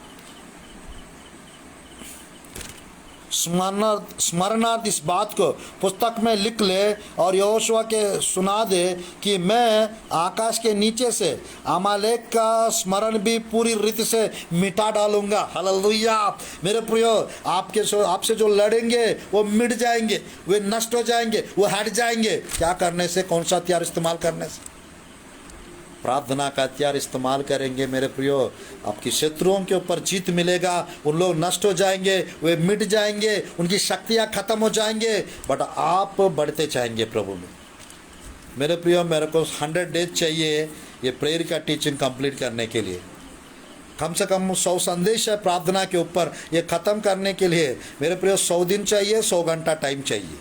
B: स्मरणार्थ इस बात को पुस्तक में लिख ले और यहोशुआ के सुना दे कि मैं आकाश के नीचे से अमालेक का स्मरण भी पूरी रीति से मिटा डालूंगा। हालेलुया। मेरे प्रियो, आपसे जो लड़ेंगे वो मिट जाएंगे, वे नष्ट हो जाएंगे, वो हट जाएंगे। क्या करने से? कौन सा हथियार इस्तेमाल करने से? प्रार्थना का हथियार इस्तेमाल करेंगे मेरे प्रियो, आपकी शत्रुओं के ऊपर जीत मिलेगा। उन लोग नष्ट हो जाएंगे, वे मिट जाएंगे, उनकी शक्तियां खत्म हो जाएंगे, बट आप बढ़ते जाएंगे प्रभु में। मेरे प्रियो, मेरे को 100 डेज चाहिए ये प्रेयर का टीचिंग कंप्लीट करने के लिए। कम से कम 100 संदेश है प्रार्थना के ऊपर, ये ख़त्म करने के लिए मेरे प्रियो 100 दिन चाहिए, 100 घंटा टाइम चाहिए।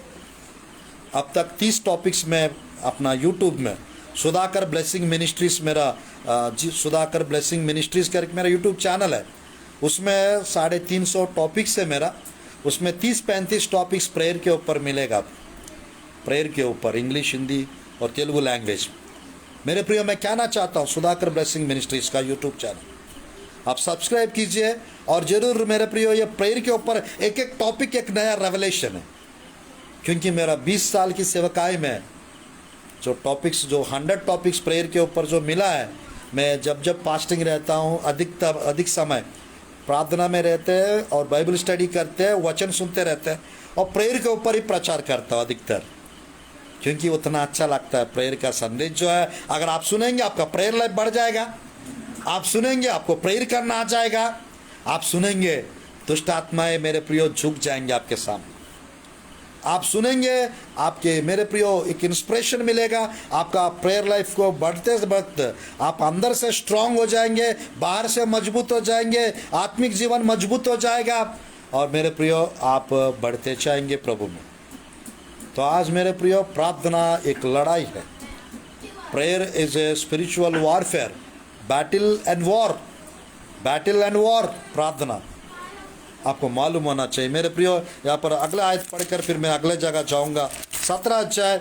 B: अब तक 30 टॉपिक्स में अपना यूट्यूब में Sudhakar blessing ministries, Sudhakar blessing ministries करके मेरा यूट्यूब चैनल है, उसमें 350 टॉपिक्स है मेरा। उसमें 30-35 टॉपिक्स प्रेयर के ऊपर मिलेगा, प्रेयर के ऊपर, इंग्लिश, हिंदी और तेलुगु लैंग्वेज। मेरे प्रियो, मैं कहना चाहता हूँ सुधाकर ब्लेसिंग मिनिस्ट्रीज का यूट्यूब चैनल आप सब्सक्राइब कीजिए। और ज़रूर मेरे प्रियो, ये प्रेयर के ऊपर एक एक टॉपिक एक नया रेवलेशन है, क्योंकि मेरा 20 साल की सेवकाई में जो टॉपिक्स, जो 100 टॉपिक्स प्रेयर के ऊपर जो मिला है, मैं जब फास्टिंग रहता हूँ, अधिक समय प्रार्थना में रहते हैं और बाइबल स्टडी करते हैं, वचन सुनते रहते हैं और प्रेयर के ऊपर ही प्रचार करता हूँ अधिकतर, क्योंकि उतना अच्छा लगता है। प्रेयर का संदेश जो है, अगर आप सुनेंगे आपका प्रेयर लाइफ बढ़ जाएगा। आप सुनेंगे आपको प्रेयर करना आ जाएगा। आप सुनेंगे दुष्ट आत्माएं मेरे प्रियो झुक जाएंगे आपके सामने। आप सुनेंगे, आपके मेरे प्रियो एक इंस्पिरेशन मिलेगा। आपका प्रेयर लाइफ को बढ़ते बढ़ते आप अंदर से स्ट्रांग हो जाएंगे, बाहर से मजबूत हो जाएंगे, आत्मिक जीवन मजबूत हो जाएगा और मेरे प्रियो आप बढ़ते जाएंगे प्रभु में। तो आज मेरे प्रियो, प्रार्थना एक लड़ाई है। Prayer is a spiritual warfare, battle and war. प्रार्थना आपको मालूम होना चाहिए मेरे प्रियो। यहाँ पर अगला आयत पढ़कर फिर मैं अगले जगह जाऊँगा। 17 अध्याय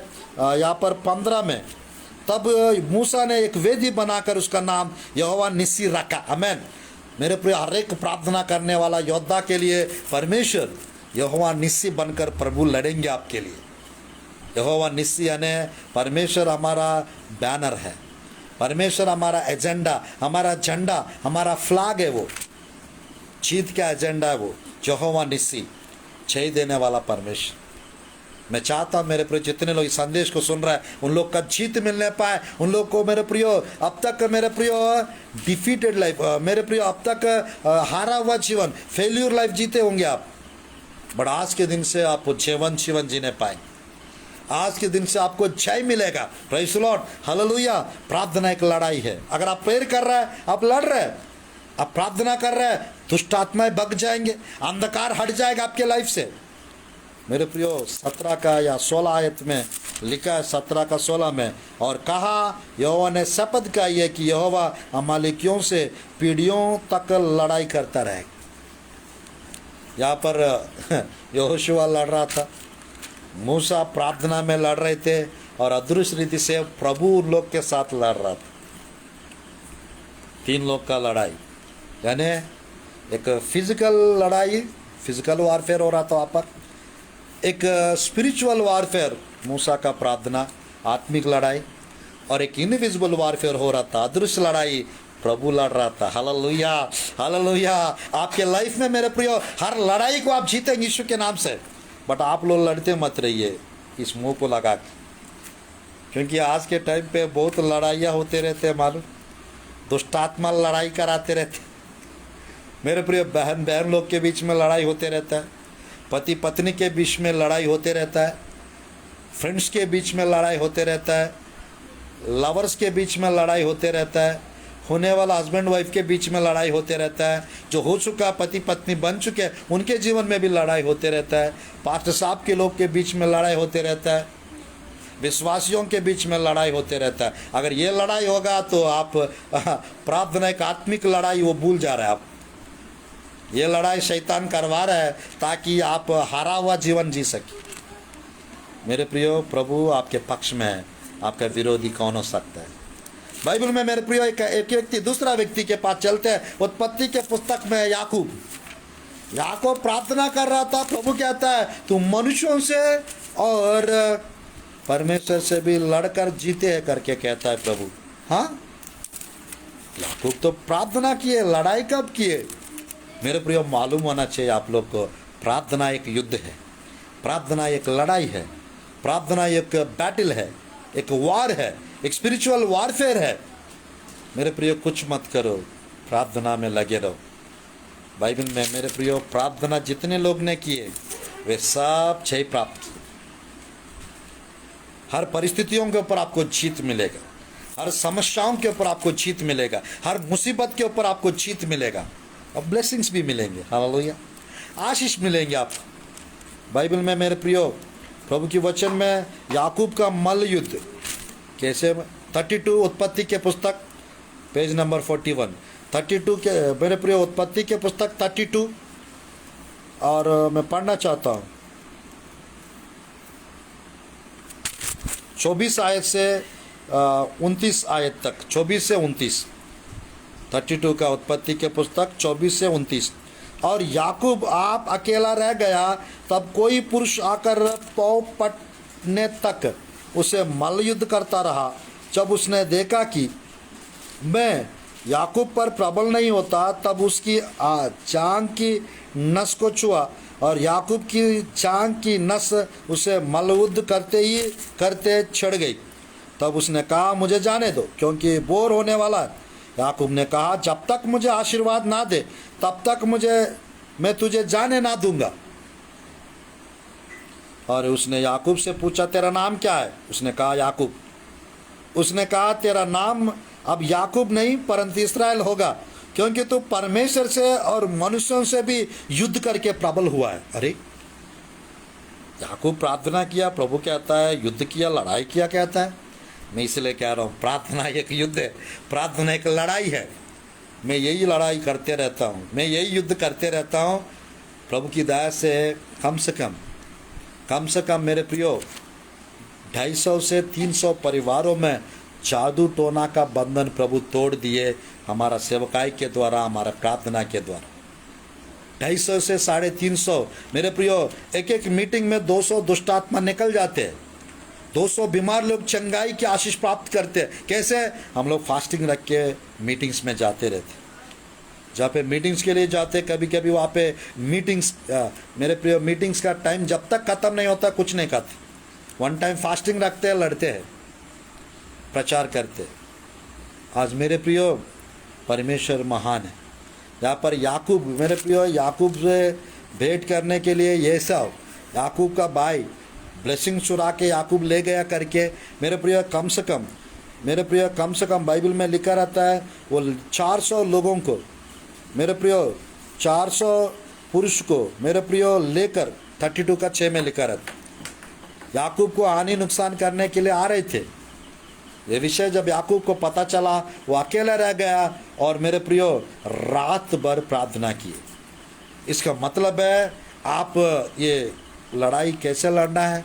B: यहाँ पर 15 में, तब मूसा ने एक वेदी बनाकर उसका नाम यहोवा निस्सी रखा। आमेन। मेरे प्रियो, हर एक प्रार्थना करने वाला योद्धा के लिए परमेश्वर यहोवा निस्सी बनकर प्रभु लड़ेंगे आपके लिए। यहोवा निस्सी यानी परमेश्वर हमारा बैनर है, परमेश्वर हमारा एजेंडा, हमारा झंडा, हमारा फ्लैग है, वो जीत का एजेंडा है, वो यहोवा निस्सी, जय देने वाला परमेश्वर। मैं चाहता हूँ मेरे प्रियो, जितने लोग इस संदेश को सुन रहे हैं उन लोग का जीत मिलने पाए, उन लोग को मेरे प्रियो अब तक मेरे प्रियो डिफीटेड लाइफ, मेरे प्रियो अब तक हारा हुआ जीवन, फेल्यूर लाइफ जीते होंगे आप, बट आज के दिन से आप जीवन जीने पाए। आज के दिन से आपको जय मिलेगा। Praise the Lord, hallelujah. प्रार्थना एक लड़ाई है। अगर आप प्रेयर कर रहे हैं, आप लड़ रहे हैं, आप प्रार्थना कर रहे हैं, दुष्ट आत्माएं भग जाएंगे, अंधकार हट जाएगा आपके लाइफ से। मेरे प्रियो, 17 का या 16 आयत में लिखा है, 17 का 16 में, और कहा यहोवा ने शपथ खाई है कि यहोवा अमालेकियों से पीढ़ियों तक लड़ाई करता रहेगा। यहाँ पर यहोशुआ लड़ रहा था, मूसा प्रार्थना में लड़ रहे थे और अदृश्य रीति से प्रभु उन लोग के साथ लड़ रहा था। 3 लोग का लड़ाई, यानी एक फिजिकल लड़ाई, फिजिकल वारफेयर हो रहा था वहाँ पर, एक स्पिरिचुअल वारफेयर मूसा का प्रार्थना, आत्मिक लड़ाई, और एक इनविजिबल वारफेयर हो रहा था, अदृश्य लड़ाई, प्रभु लड़ रहा था। Hallelujah, hallelujah. आपके लाइफ में मेरे प्रियो हर लड़ाई को आप जीतेंगे यीशु के नाम से, बट आप लोग लड़ते मत रहिए इस मुंह को लगा के, क्योंकि आज के टाइम पे बहुत लड़ाइयाँ होते रहते हैं, मालूम, दुष्टात्मा लड़ाई कराते रहते। मेरे प्रिय, बहन लोग के बीच में लड़ाई होते रहता है, पति पत्नी के बीच में लड़ाई होते रहता है, फ्रेंड्स के बीच में लड़ाई होते रहता है, लवर्स के बीच में लड़ाई होते रहता है, होने वाला हस्बैंड वाइफ के बीच में लड़ाई होते रहता है, जो हो चुका पति पत्नी बन चुके हैं उनके जीवन में भी लड़ाई होते रहता है, पास्टर साहब के लोग के बीच में लड़ाई होते रहता है, विश्वासियों के बीच में लड़ाई होते रहता है। अगर ये लड़ाई होगा तो आप प्रार्थना एक आत्मिक लड़ाई वो भूल जा रहे हैं। आप ये लड़ाई शैतान करवा रहा है ताकि आप हारा हुआ जीवन जी सके। मेरे प्रियो, प्रभु आपके पक्ष में है, आपका विरोधी कौन हो सकता है। बाइबल में मेरे प्रियो एक व्यक्ति दूसरा व्यक्ति के पास चलते हैं। उत्पत्ति के पुस्तक में याकूब प्रार्थना कर रहा था, प्रभु कहता है तू मनुष्यों से और परमेश्वर से भी लड़कर जीते है करके कहता है प्रभु। हाँ, याकूब तो प्रार्थना किए, लड़ाई कब किए? मेरे प्रियो, मालूम होना चाहिए आप लोग को, प्रार्थना एक युद्ध है, प्रार्थना एक लड़ाई है, प्रार्थना एक बैटल है, एक वार है, एक स्पिरिचुअल वारफेयर है। मेरे प्रियो, कुछ मत करो, प्रार्थना में लगे रहो। बाइबल में मेरे प्रियो, प्रार्थना जितने लोग ने किए वे सब जय प्राप्त। हर परिस्थितियों के ऊपर आपको जीत मिलेगा, हर समस्याओं के ऊपर आपको जीत मिलेगा, हर मुसीबत के ऊपर आपको जीत मिलेगा, और ब्लेसिंग्स भी मिलेंगे। हालेलुया, आशीष मिलेंगे आपको। बाइबल में मेरे प्रियो, प्रभु की वचन में याकूब का मल्ल युद्ध कैसे, 32 उत्पत्ति के पुस्तक पेज नंबर 41, 32 के मेरे प्रियो, उत्पत्ति के पुस्तक 32, और मैं पढ़ना चाहता हूँ 24 आयत से 29 आयत तक, 24 से 29, 32 का उत्पत्ति के पुस्तक 24 से 29। और याकूब आप अकेला रह गया, तब कोई पुरुष आकर पाँव पटने तक उसे मल्लयुद्ध करता रहा। जब उसने देखा कि मैं याकूब पर प्रबल नहीं होता, तब उसकी जांग की नस को छुआ, और याकूब की जांग की नस उसे मल्लयुद्ध करते छिड़ गई। तब उसने कहा मुझे जाने दो, क्योंकि बोर होने वाला है। याकूब ने कहा जब तक मुझे आशीर्वाद ना दे तब तक मैं तुझे जाने ना दूंगा। और उसने याकूब से पूछा तेरा नाम क्या है? उसने कहा याकूब। उसने कहा तेरा नाम अब याकूब नहीं परंतु इस्राएल होगा, क्योंकि तू परमेश्वर से और मनुष्यों से भी युद्ध करके प्रबल हुआ है। अरे, याकूब प्रार्थना किया, प्रभु कहता है युद्ध किया, लड़ाई किया कहता है। मैं इसलिए कह रहा हूँ, प्रार्थना एक युद्ध है, प्रार्थना एक लड़ाई है। मैं यही लड़ाई करते रहता हूँ, मैं यही युद्ध करते रहता हूँ। प्रभु की दया से कम से कम मेरे प्रियो 250 से 300 परिवारों में जादू टोना का बंधन प्रभु तोड़ दिए, हमारा सेवकाई के द्वारा, हमारा प्रार्थना के द्वारा। 250 से 350 मेरे प्रियो, एक मीटिंग में 200 दुष्ट आत्मा निकल जाते हैं, 200 बीमार लोग चंगाई की आशीष प्राप्त करते हैं। कैसे? हम लोग फास्टिंग रख के मीटिंग्स में जाते रहते, जहाँ पे मीटिंग्स के लिए जाते, कभी कभी वहाँ पे मीटिंग्स मेरे प्रियो, मीटिंग्स का टाइम जब तक ख़त्म नहीं होता कुछ नहीं खाते, 1 टाइम फास्टिंग रखते हैं, लड़ते हैं, प्रचार करते। आज मेरे प्रियो, परमेश्वर महान है। यहाँ पर याकूब, मेरे प्रियो, याकूब से भेंट करने के लिए एसाव, याकूब का भाई, ब्लेसिंग चुरा के याकूब ले गया करके, मेरे प्रियो कम से कम बाइबल में लिखा रहता है वो 400 लोगों को, मेरे प्रियो 400 पुरुष को मेरे प्रियो लेकर 32 का 6 में लिखा रहता, याकूब को हानि नुकसान करने के लिए आ रहे थे। ये विषय जब याकूब को पता चला, वो अकेला रह गया और मेरे प्रियो रात भर प्रार्थना किए। इसका मतलब है आप ये लड़ाई कैसे लड़ना है?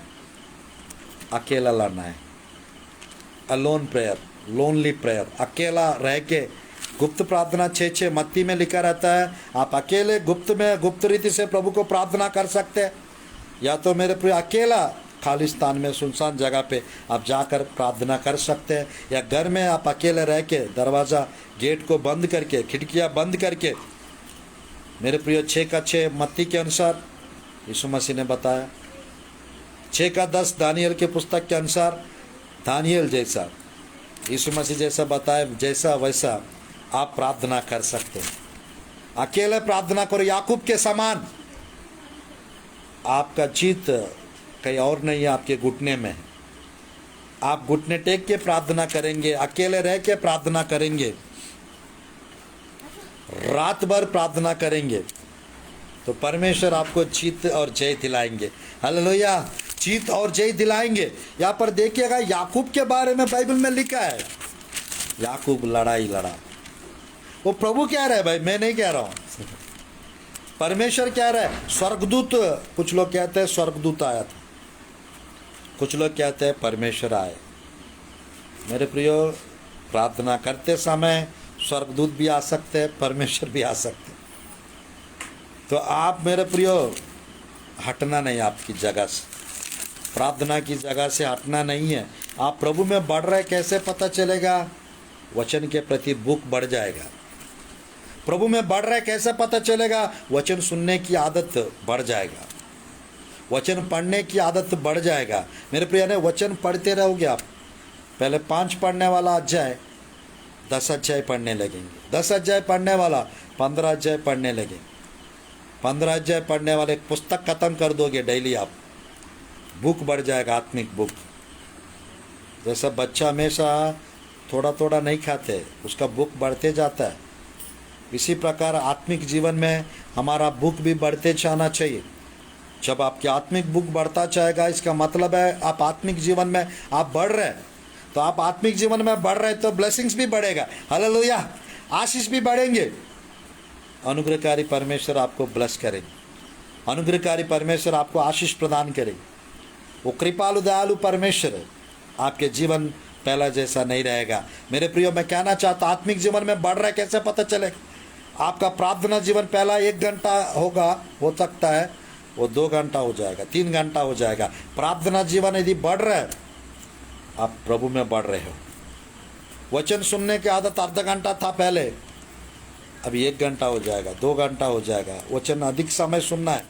B: अकेला लड़ना है। अलोन प्रेयर, लोनली प्रेयर, अकेला रह के गुप्त प्रार्थना 6 मत्ती में लिखा रहता है। आप अकेले गुप्त रीति से प्रभु को प्रार्थना कर सकते हैं, या तो मेरे प्रिय अकेला खाली स्थान में, सुनसान जगह पे आप जाकर प्रार्थना कर सकते हैं, या घर में आप अकेले रह के दरवाज़ा गेट को बंद करके, खिड़कियाँ बंद करके, मेरे प्रिय 6 का 6 मत्ती के अनुसार यीशु मसीह ने बताया, 6 का 10 दानियल के पुस्तक के अनुसार, दानियल जैसा यीशु मसीह जैसा बताया, जैसा वैसा आप प्रार्थना कर सकते हैं। अकेले प्रार्थना करो, याकूब के समान। आपका जीत कहीं और नहीं है, आपके घुटने में। आप घुटने टेक के प्रार्थना करेंगे, अकेले रह के प्रार्थना करेंगे, रात भर प्रार्थना करेंगे, तो परमेश्वर आपको जीत और जय दिलाएंगे। हालेलुया, जीत और जय दिलाएंगे। यहाँ पर देखिएगा, याकूब के बारे में बाइबल में लिखा है, याकूब लड़ाई लड़ा। वो प्रभु कह रहा है, भाई मैं नहीं कह रहा हूँ, परमेश्वर कह रहा है। स्वर्गदूत, कुछ लोग कहते हैं स्वर्गदूत आया था, कुछ लोग कहते हैं परमेश्वर आए। मेरे प्रियो, प्रार्थना करते समय स्वर्गदूत भी आ सकते हैं, परमेश्वर भी आ सकते हैं। तो आप मेरे प्रियो हटना नहीं, आपकी जगह से, प्रार्थना की जगह से हटना नहीं है। आप प्रभु में बढ़ रहे कैसे पता चलेगा? वचन के प्रति भूख बढ़ जाएगा। प्रभु में बढ़ रहे कैसे पता चलेगा? वचन सुनने की आदत बढ़ जाएगा, वचन पढ़ने की आदत बढ़ जाएगा। मेरे प्रिय ने वचन पढ़ते रहोगे आप, पहले 5 पढ़ने वाला अध्याय 10 अध्याय पढ़ने लगेंगे, 10 अध्याय पढ़ने वाला 15 अध्याय पढ़ने लगे, 15 अध्याय पढ़ने वाले पुस्तक खत्म कर दोगे डेली आप। भूख बढ़ जाएगा, आत्मिक भूख। जैसा बच्चा हमेशा थोड़ा थोड़ा नहीं खाते, उसका भूख बढ़ते जाता है, इसी प्रकार आत्मिक जीवन में हमारा भूख भी बढ़ते जाना चाहिए। जब आपकी आत्मिक भूख बढ़ता जाएगा, इसका मतलब है आप आत्मिक जीवन में आप बढ़ रहे हैं। तो आप आत्मिक जीवन में बढ़ रहे तो ब्लेसिंग्स भी बढ़ेगा, हालेलुया, आशीष भी बढ़ेंगे। अनुग्रहकारी परमेश्वर आपको ब्लेस करेंगे, अनुग्रहकारी परमेश्वर आपको आशीष प्रदान करेंगे। वो कृपालु दयालु परमेश्वर है। आपके जीवन पहला जैसा नहीं रहेगा। मेरे प्रियो, मैं कहना चाहता आत्मिक जीवन में बढ़ रहा है कैसे पता चलेगा? आपका प्रार्थना जीवन पहला 1 घंटा होगा, हो सकता है वो 2 घंटा हो जाएगा, 3 घंटा हो जाएगा। प्रार्थना जीवन यदि बढ़ रहा है, आप प्रभु में बढ़ रहे हो। वचन सुनने की आदत आधा घंटा था पहले, अभी 1 घंटा हो जाएगा, 2 घंटा हो जाएगा। वचन अधिक समय सुनना है,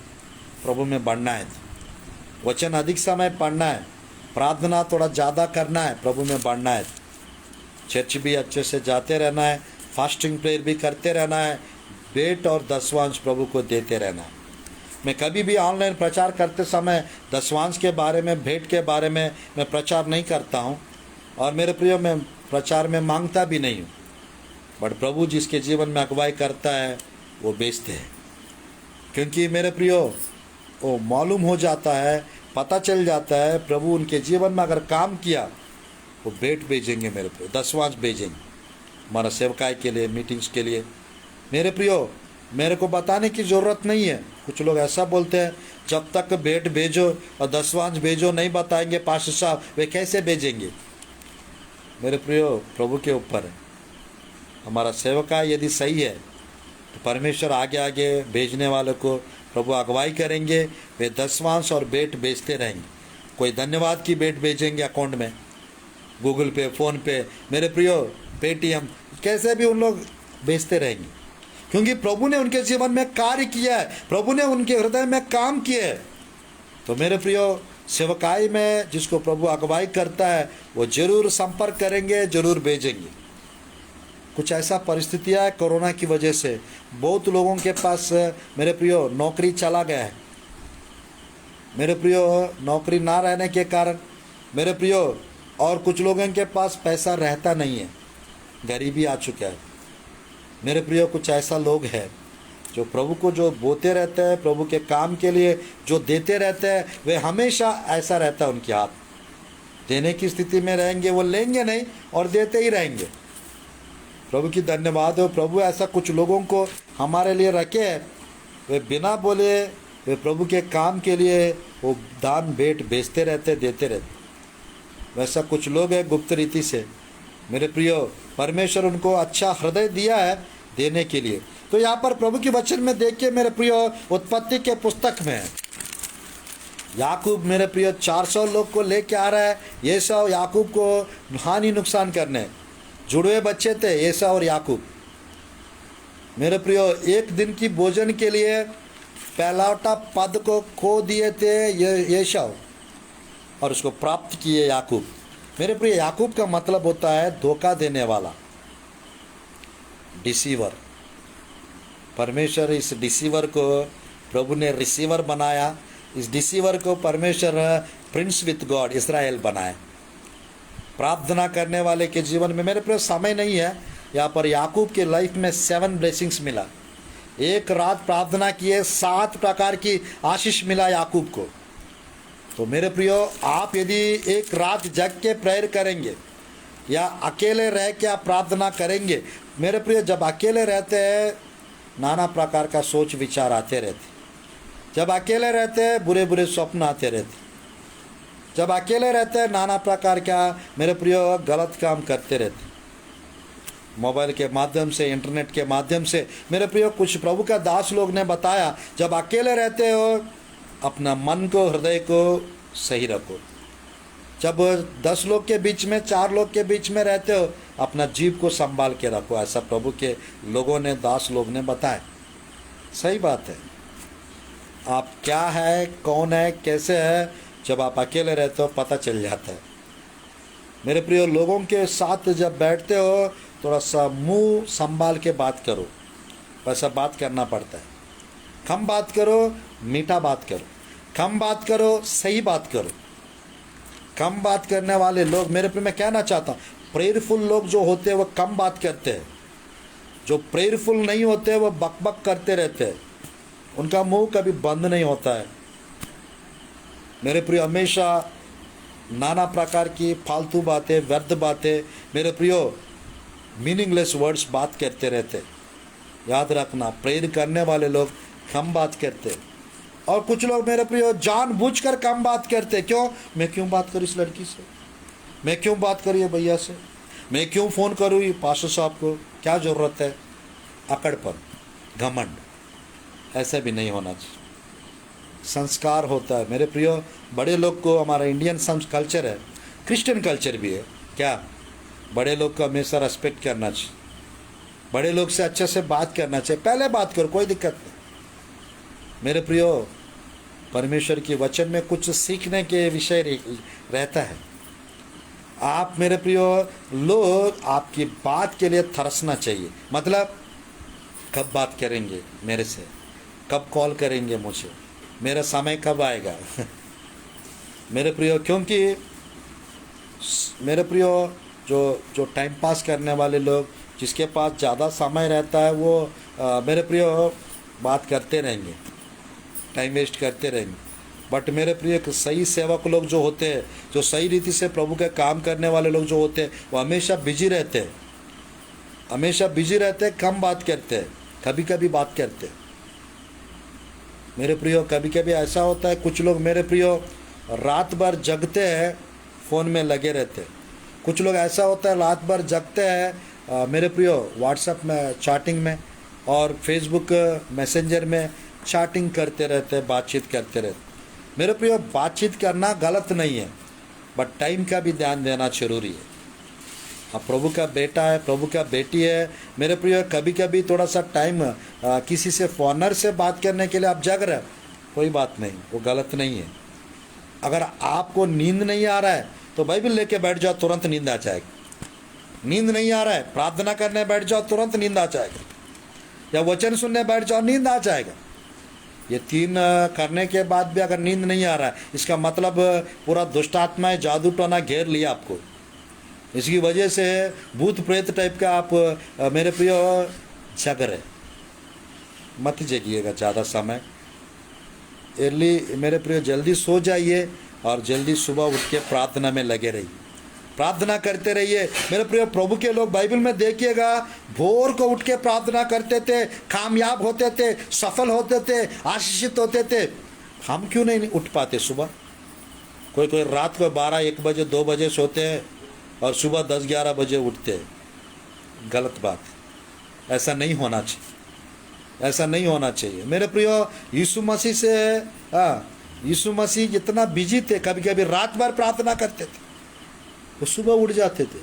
B: प्रभु में बढ़ना है। वचन अधिक समय पढ़ना है, प्रार्थना थोड़ा ज़्यादा करना है, प्रभु में बढ़ना है। चर्च भी अच्छे से जाते रहना है, फास्टिंग प्रेयर भी करते रहना है, भेंट और दसवांश प्रभु को देते रहना है। मैं कभी भी ऑनलाइन प्रचार करते समय दसवांश के बारे में, भेंट के बारे में मैं प्रचार नहीं करता हूँ, और मेरे प्रियो मैं प्रचार में मांगता भी नहीं हूँ। बट प्रभु जिसके जीवन में अगुवाई करता है वो बेचते हैं, क्योंकि मेरे प्रियो वो मालूम हो जाता है, पता चल जाता है प्रभु उनके जीवन में अगर काम किया, वो भेंट भेजेंगे, मेरे प्रियो दसवांश भेजेंगे हमारा सेवकाई के लिए, मीटिंग्स के लिए। मेरे प्रियो, मेरे को बताने की ज़रूरत नहीं है। कुछ लोग ऐसा बोलते हैं जब तक भेंट भेजो और दसवांश भेजो नहीं बताएंगे पास्टर साहब, वे कैसे भेजेंगे? मेरे प्रियो, प्रभु के ऊपर है। हमारा सेवकाई यदि सही है तो परमेश्वर आगे आगे भेजने वालों को प्रभु अगुवाई करेंगे, वे दसवांश और भेंट भेजते रहेंगे। कोई धन्यवाद की भेंट भेजेंगे अकाउंट में, गूगल पे, फ़ोन पे, मेरे प्रियो पेटीएम, कैसे भी उन लोग भेजते रहेंगे, क्योंकि प्रभु ने उनके जीवन में कार्य किया है, प्रभु ने उनके हृदय में काम किया है। तो मेरे प्रियो, सेवकाई में जिसको प्रभु अगुवाई करता है वो जरूर संपर्क करेंगे, जरूर भेजेंगे। कुछ ऐसा परिस्थितियाँ है कोरोना की वजह से बहुत लोगों के पास मेरे प्रियो नौकरी चला गया है। मेरे प्रियो, नौकरी ना रहने के कारण मेरे प्रियो, और कुछ लोगों के पास पैसा रहता नहीं है, गरीबी आ चुका है। मेरे प्रियो, कुछ ऐसा लोग हैं जो प्रभु को जो बोते रहते हैं, प्रभु के काम के लिए जो देते रहते हैं, वे हमेशा ऐसा रहता है उनके हाथ देने की स्थिति में रहेंगे, वो लेंगे नहीं और देते ही रहेंगे। प्रभु की धन्यवाद हो, प्रभु ऐसा कुछ लोगों को हमारे लिए रखे है, वे बिना बोले वे प्रभु के काम के लिए वो दान भेंट बेचते रहते, देते रहते। वैसा कुछ लोग हैं गुप्त रीति से। मेरे प्रियो, परमेश्वर उनको अच्छा हृदय दिया है देने के लिए। तो यहाँ पर प्रभु के वचन में देखिए मेरे प्रियो, उत्पत्ति के पुस्तक में याकूब मेरे प्रियो 400 लोग को लेके आ रहा है। ये सब याकूब को हानि नुकसान करने, जुड़वे बच्चे थे एसा और याकूब। मेरे प्रियो, एक दिन की भोजन के लिए पहलौटा पद को खो दिए थे ये एसाव और उसको प्राप्त किए याकूब। मेरे प्रिय, याकूब का मतलब होता है धोखा देने वाला, डिसीवर। परमेश्वर इस डिसीवर को प्रभु ने रिसीवर बनाया। इस डिसीवर को परमेश्वर प्रिंस विथ गॉड इस्राएल बनाए। प्रार्थना करने वाले के जीवन में मेरे प्रिय समय नहीं है। यहाँ पर याकूब के लाइफ में 7 ब्लेसिंग्स मिला। एक रात प्रार्थना किए 7 प्रकार की आशीष मिला याकूब को। तो मेरे प्रियो, आप यदि एक रात जग के प्रेयर करेंगे या अकेले रह के आप प्रार्थना करेंगे, मेरे प्रियो, जब अकेले रहते हैं नाना प्रकार का सोच विचार आते रहते। जब अकेले रहते हैं बुरे बुरे स्वप्न आते रहते। जब अकेले रहते हैं नाना प्रकार का मेरे प्रियो गलत काम करते रहते। मोबाइल के माध्यम से, इंटरनेट के माध्यम से। मेरे प्रियो, कुछ प्रभु का दास लोग ने बताया, जब अकेले रहते हो अपना मन को, हृदय को सही रखो। जब 10 लोग के बीच में, 4 लोग के बीच में रहते हो, अपना जीव को संभाल के रखो। ऐसा प्रभु के लोगों ने, दास लोग ने बताया। सही बात है। आप क्या है, कौन है, कैसे है, जब आप अकेले रहते हो पता चल जाता है। मेरे प्रिय, लोगों के साथ जब बैठते हो थोड़ा सा मुंह संभाल के बात करो। वैसा बात करना पड़ता है। कम बात करो, मीठा बात करो। कम बात करो, सही बात करो। कम बात करने वाले लोग, मेरे पे मैं कहना चाहता हूँ, प्रेयरफुल लोग जो होते हैं वो कम बात करते हैं। जो प्रेयरफुल नहीं होते वो बकबक करते रहते हैं। उनका मुंह कभी बंद नहीं होता है। मेरे प्रियो, हमेशा नाना प्रकार की फालतू बातें, व्यर्थ बातें, मेरे प्रियो मीनिंगलेस वर्ड्स बात करते रहते। याद रखना, प्रेयर करने वाले लोग कम बात करते। और कुछ लोग मेरे प्रियो जानबूझकर कम बात करते। क्यों? मैं क्यों बात करूँ इस लड़की से, मैं क्यों बात करूँ ये भैया से, मैं क्यों फ़ोन करूँ ये पास्टर साहब को, क्या ज़रूरत है। अकड़पन, घमंड, ऐसा भी नहीं होना चाहिए। संस्कार होता है। मेरे प्रियो, बड़े लोग को, हमारा इंडियन कल्चर है, क्रिश्चियन कल्चर भी है, क्या बड़े लोग को हमेशा रेस्पेक्ट करना चाहिए। बड़े लोग से अच्छे से बात करना चाहिए। पहले बात करो, कोई दिक्कत नहीं। मेरे प्रियो, परमेश्वर के वचन में कुछ सीखने के विषय रहता है। आप मेरे प्रियो, लोग आपकी बात के लिए तरसना चाहिए। मतलब कब बात करेंगे मेरे से, कब कॉल करेंगे मुझे, मेरा समय कब आएगा। मेरे प्रियो, क्योंकि मेरे प्रियो जो टाइम पास करने वाले लोग, जिसके पास ज़्यादा समय रहता है, वो मेरे प्रियो बात करते रहेंगे, टाइम वेस्ट करते रहेंगे। बट मेरे प्रिय, सही सेवक लोग जो होते हैं, जो सही रीति से प्रभु के काम करने वाले लोग जो होते हैं, वो हमेशा बिजी रहते हैं। हमेशा बिजी रहते हैं, कम बात करते हैं, कभी कभी बात करते हैं। मेरे प्रियो, कभी कभी ऐसा होता है, कुछ लोग मेरे प्रियो रात भर जगते हैं, फ़ोन में लगे रहते हैं। कुछ लोग ऐसा होता है, रात भर जगते हैं मेरे प्रियो व्हाट्सएप में चैटिंग में और फेसबुक मैसेंजर में चैटिंग करते रहते हैं, बातचीत करते रहते। मेरे प्रियो, बातचीत करना गलत नहीं है, बट टाइम का भी ध्यान देना जरूरी है। अब प्रभु का बेटा है, प्रभु का बेटी है, मेरे प्रियो, कभी कभी थोड़ा सा टाइम किसी से फॉरनर से बात करने के लिए आप जग रहे, कोई बात नहीं, वो गलत नहीं है। अगर आपको नींद नहीं आ रहा है तो बाइबल लेके बैठ जाओ, तुरंत नींद आ जाएगी। नींद नहीं आ रहा है, प्रार्थना करने बैठ जाओ, तुरंत नींद आ जाएगा। या वचन सुनने बैठ जाओ, नींद आ जाएगा। ये 3 करने के बाद भी अगर नींद नहीं आ रहा है, इसका मतलब पूरा दुष्ट आत्माएं, जादू टोना घेर लिया आपको। इसकी वजह से भूत प्रेत टाइप का आप मेरे प्रियो जग रहे। मत जगिएगा ज़्यादा समय। अर्ली मेरे प्रियो, जल्दी सो जाइए और जल्दी सुबह उठ के प्रार्थना में लगे रहिए, प्रार्थना करते रहिए। मेरे प्रिय, प्रभु के लोग बाइबल में देखिएगा, भोर को उठ के प्रार्थना करते थे, कामयाब होते थे, सफल होते थे, आशीषित होते थे। हम क्यों नहीं उठ पाते सुबह? कोई कोई रात को 12-1 बजे 2 बजे सोते हैं और सुबह 10-11 बजे उठते हैं। गलत बात, ऐसा नहीं होना चाहिए, ऐसा नहीं होना चाहिए। मेरे प्रियो, यीशु मसीह से यीशु मसीह जितना बिजी थे, कभी कभी रात भर प्रार्थना करते थे, वो सुबह उठ जाते थे।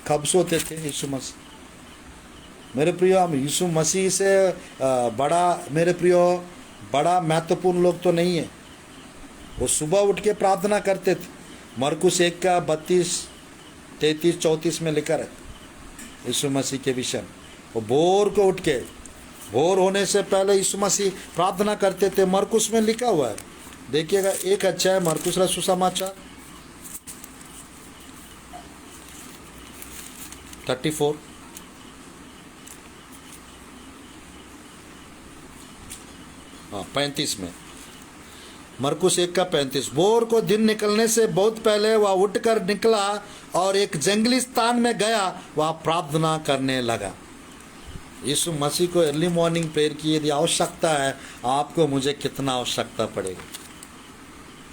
B: कब सोते थे यीशु मसीह? मेरे प्रियो, हम यीशु मसीह से बड़ा, मेरे प्रियो, बड़ा महत्वपूर्ण लोग तो नहीं है। वो सुबह उठ के प्रार्थना करते थे। मरकुस 1 का 32, 33, 34 में लिखा है यीशु मसीह के विषय। वो भोर को उठ के, भोर होने से पहले यीशु मसीह प्रार्थना करते थे। मरकुस में लिखा हुआ है, देखिएगा, 1 अध्याय मरकुस रसूल सुसमाचार 34, हाँ 35 में, मरकुस 1 का 35। भोर को दिन निकलने से बहुत पहले वह उठकर निकला और एक जंगली स्थान में गया, वह प्रार्थना करने लगा। यीशु मसीह को अर्ली मॉर्निंग प्रेयर की यदि आवश्यकता है, आपको मुझे कितना आवश्यकता पड़ेगा।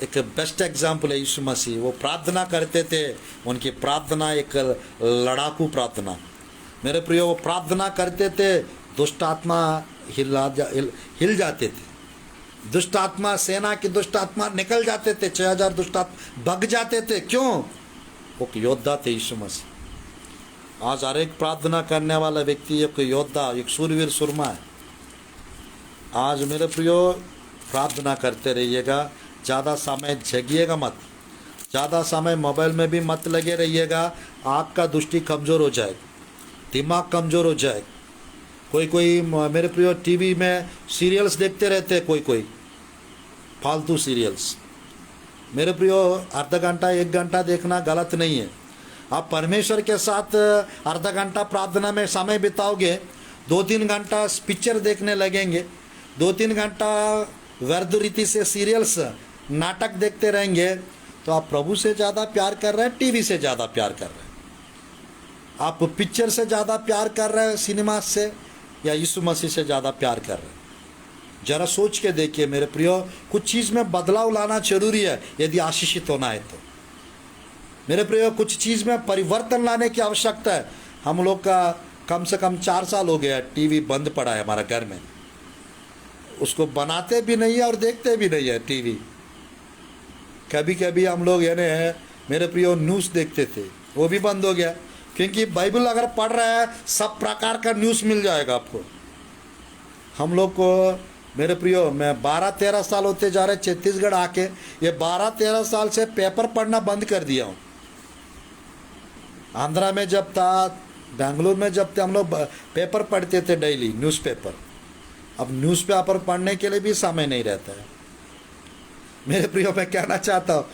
B: एक बेस्ट एग्जाम्पल है यीशु मसीह। वो प्रार्थना करते थे, उनकी प्रार्थना एक लड़ाकू प्रार्थना,
A: मेरे प्रियो वो प्रार्थना करते थे, दुष्ट आत्मा हिल जाते थे, दुष्ट आत्मा, सेना की दुष्ट आत्मा निकल जाते थे, 6000 दुष्ट आत्मा भग जाते थे। क्यों? वो योद्धा थे यीशु मसीह। आज हर एक प्रार्थना करने वाला व्यक्ति एक योद्धा, एक सूरवीर सुरमा है। आज मेरे प्रियो प्रार्थना करते रहिएगा, ज़्यादा समय जगिएगा मत, ज़्यादा समय मोबाइल में भी मत लगे रहिएगा। आँख का दृष्टि कमज़ोर हो जाएगा, दिमाग कमज़ोर हो जाएगा। कोई मेरे प्रियो टीवी में सीरियल्स देखते रहते हैं, कोई फालतू सीरियल्स। मेरे प्रियो आधा घंटा 1 घंटा देखना गलत नहीं है। आप परमेश्वर के साथ आधा घंटा प्रार्थना में समय बिताओगे, 2-3 घंटा पिक्चर देखने लगेंगे, 2-3 घंटा व्यर्थ रीति से सीरियल्स नाटक देखते रहेंगे, तो आप प्रभु से ज़्यादा प्यार कर रहे हैं, टीवी से ज़्यादा प्यार कर रहे हैं, आप पिक्चर से ज़्यादा प्यार कर रहे हैं, सिनेमा से, या यीशु मसीह से ज़्यादा प्यार कर रहे हैं। जरा सोच के देखिए मेरे प्रियो, कुछ चीज़ में बदलाव लाना जरूरी है यदि आशीषित होना है तो। मेरे प्रियो कुछ चीज़ में परिवर्तन लाने की आवश्यकता है। हम लोग का कम से कम 4 साल हो गया टीवी बंद पड़ा है हमारा घर में, उसको बनाते भी नहीं है और देखते भी नहीं है टीवी। कभी कभी हम लोग यानी मेरे प्रियो न्यूज़ देखते थे, वो भी बंद हो गया, क्योंकि बाइबल अगर पढ़ रहा है सब प्रकार का न्यूज़ मिल जाएगा आपको। हम लोग को मेरे प्रियो, मैं 12-13 साल होते जा रहे छत्तीसगढ़ आके, ये 12-13 साल से पेपर पढ़ना बंद कर दिया हूँ। आंध्रा में जब था, बेंगलुरु में जब थे, हम लोग पेपर पढ़ते थे डेली, न्यूज़पेपर। अब न्यूज़पेपर पढ़ने के लिए भी समय नहीं रहता है। मेरे प्रियो मैं कहना चाहता हूँ,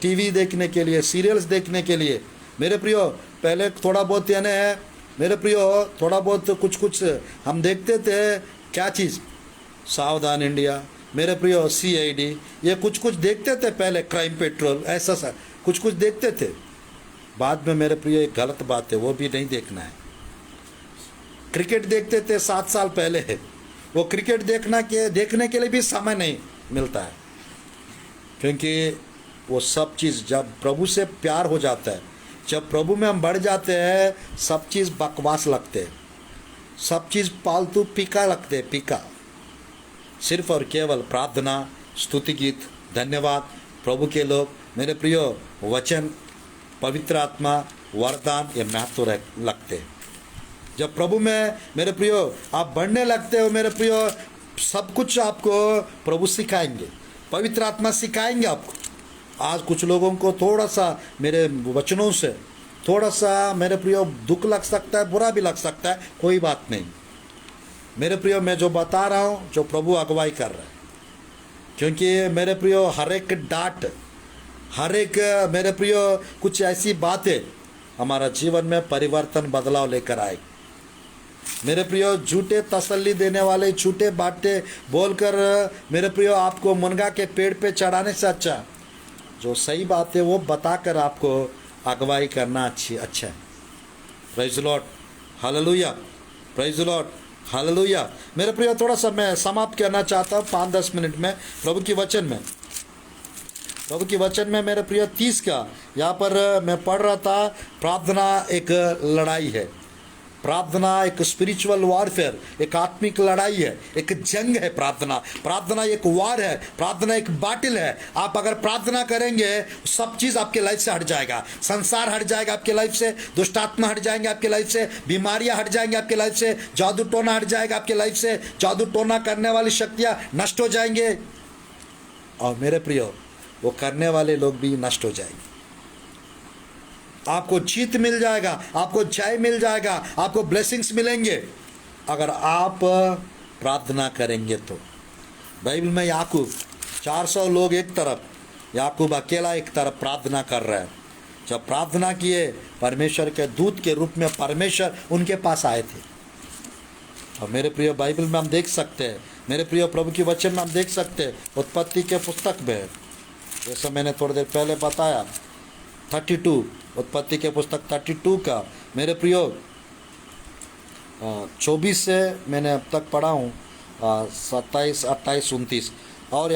A: टीवी देखने के लिए, सीरियल्स देखने के लिए मेरे प्रियो पहले थोड़ा बहुत यानी है मेरे प्रियो, थोड़ा बहुत कुछ हम देखते थे। क्या चीज़? सावधान इंडिया, मेरे प्रियो CID, ये कुछ देखते थे पहले, क्राइम पेट्रोल, ऐसा सा कुछ देखते थे। बाद में मेरे प्रियो एक गलत बात है, वो भी नहीं देखना है। क्रिकेट देखते थे 7 साल पहले, वो क्रिकेट देखने के लिए भी समय नहीं मिलता है, क्योंकि वो सब चीज़ जब प्रभु से प्यार हो जाता है, जब प्रभु में हम बढ़ जाते हैं, सब चीज़ बकवास लगते हैं, सब चीज़ पालतू फीका लगते हैं, फीका। सिर्फ और केवल प्रार्थना, स्तुति गीत, धन्यवाद, प्रभु के लोग, मेरे प्रियो वचन, पवित्र आत्मा, वरदान, ये महत्व लगते हैं। जब प्रभु में मेरे प्रियो आप बढ़ने लगते हो मेरे प्रियो, सब कुछ आपको प्रभु सिखाएंगे, पवित्र आत्मा सिखाएंगे आपको। आज कुछ लोगों को थोड़ा सा मेरे वचनों से थोड़ा सा मेरे प्रियो दुख लग सकता है, बुरा भी लग सकता है, कोई बात नहीं। मेरे प्रियो मैं जो बता रहा हूँ, जो प्रभु अगुवाई कर रहा है, क्योंकि मेरे प्रियो हर एक डांट, हर एक मेरे प्रियो कुछ ऐसी बातें हमारा जीवन में परिवर्तन, बदलाव लेकर आए। मेरे प्रियो झूठे तसल्ली देने वाले, झूठे बातें बोलकर मेरे प्रियो आपको मुनगा के पेड़ पे चढ़ाने से अच्छा जो सही बात है वो बताकर आपको अगुवाई करना अच्छा है। Praise the Lord, hallelujah, praise the Lord, hallelujah. मेरे प्रियो थोड़ा सा मैं समाप्त करना चाहता हूँ 5-10 मिनट में प्रभु की वचन में। प्रभु की वचन में मेरे प्रियो 30 का यहाँ पर मैं पढ़ रहा था, प्रार्थना एक लड़ाई है, प्रार्थना एक स्पिरिचुअल वॉरफेयर, एक आत्मिक लड़ाई है, एक जंग है। प्रार्थना एक वार है, प्रार्थना एक बाटिल है। आप अगर प्रार्थना करेंगे सब चीज़ आपके लाइफ से हट जाएगा, संसार हट जाएगा आपके लाइफ से, दुष्ट आत्मा हट जाएंगे आपके लाइफ से, बीमारियां हट जाएंगे आपके लाइफ से, जादू टोना हट जाएगा आपके लाइफ से, जादू टोना करने वाली शक्तियाँ नष्ट हो जाएंगे, और मेरे प्रियो वो करने वाले लोग भी नष्ट हो जाएंगे। आपको जीत मिल जाएगा, आपको जय मिल जाएगा, आपको ब्लेसिंग्स मिलेंगे अगर आप प्रार्थना करेंगे तो। बाइबल में याकूब 400 लोग एक तरफ, याकूब अकेला एक तरफ प्रार्थना कर रहा है। जब प्रार्थना किए, परमेश्वर के दूत के रूप में परमेश्वर उनके पास आए थे। और मेरे प्रिय बाइबल में हम देख सकते हैं, मेरे प्रिय प्रभु की वचन में हम देख सकते हैं, उत्पत्ति के पुस्तक में, जैसा मैंने थोड़ी देर पहले बताया 32, उत्पत्ति के पुस्तक 32 का मेरे प्रियो 24 से मैंने अब तक पढ़ा हूँ, 27, 28, 29 और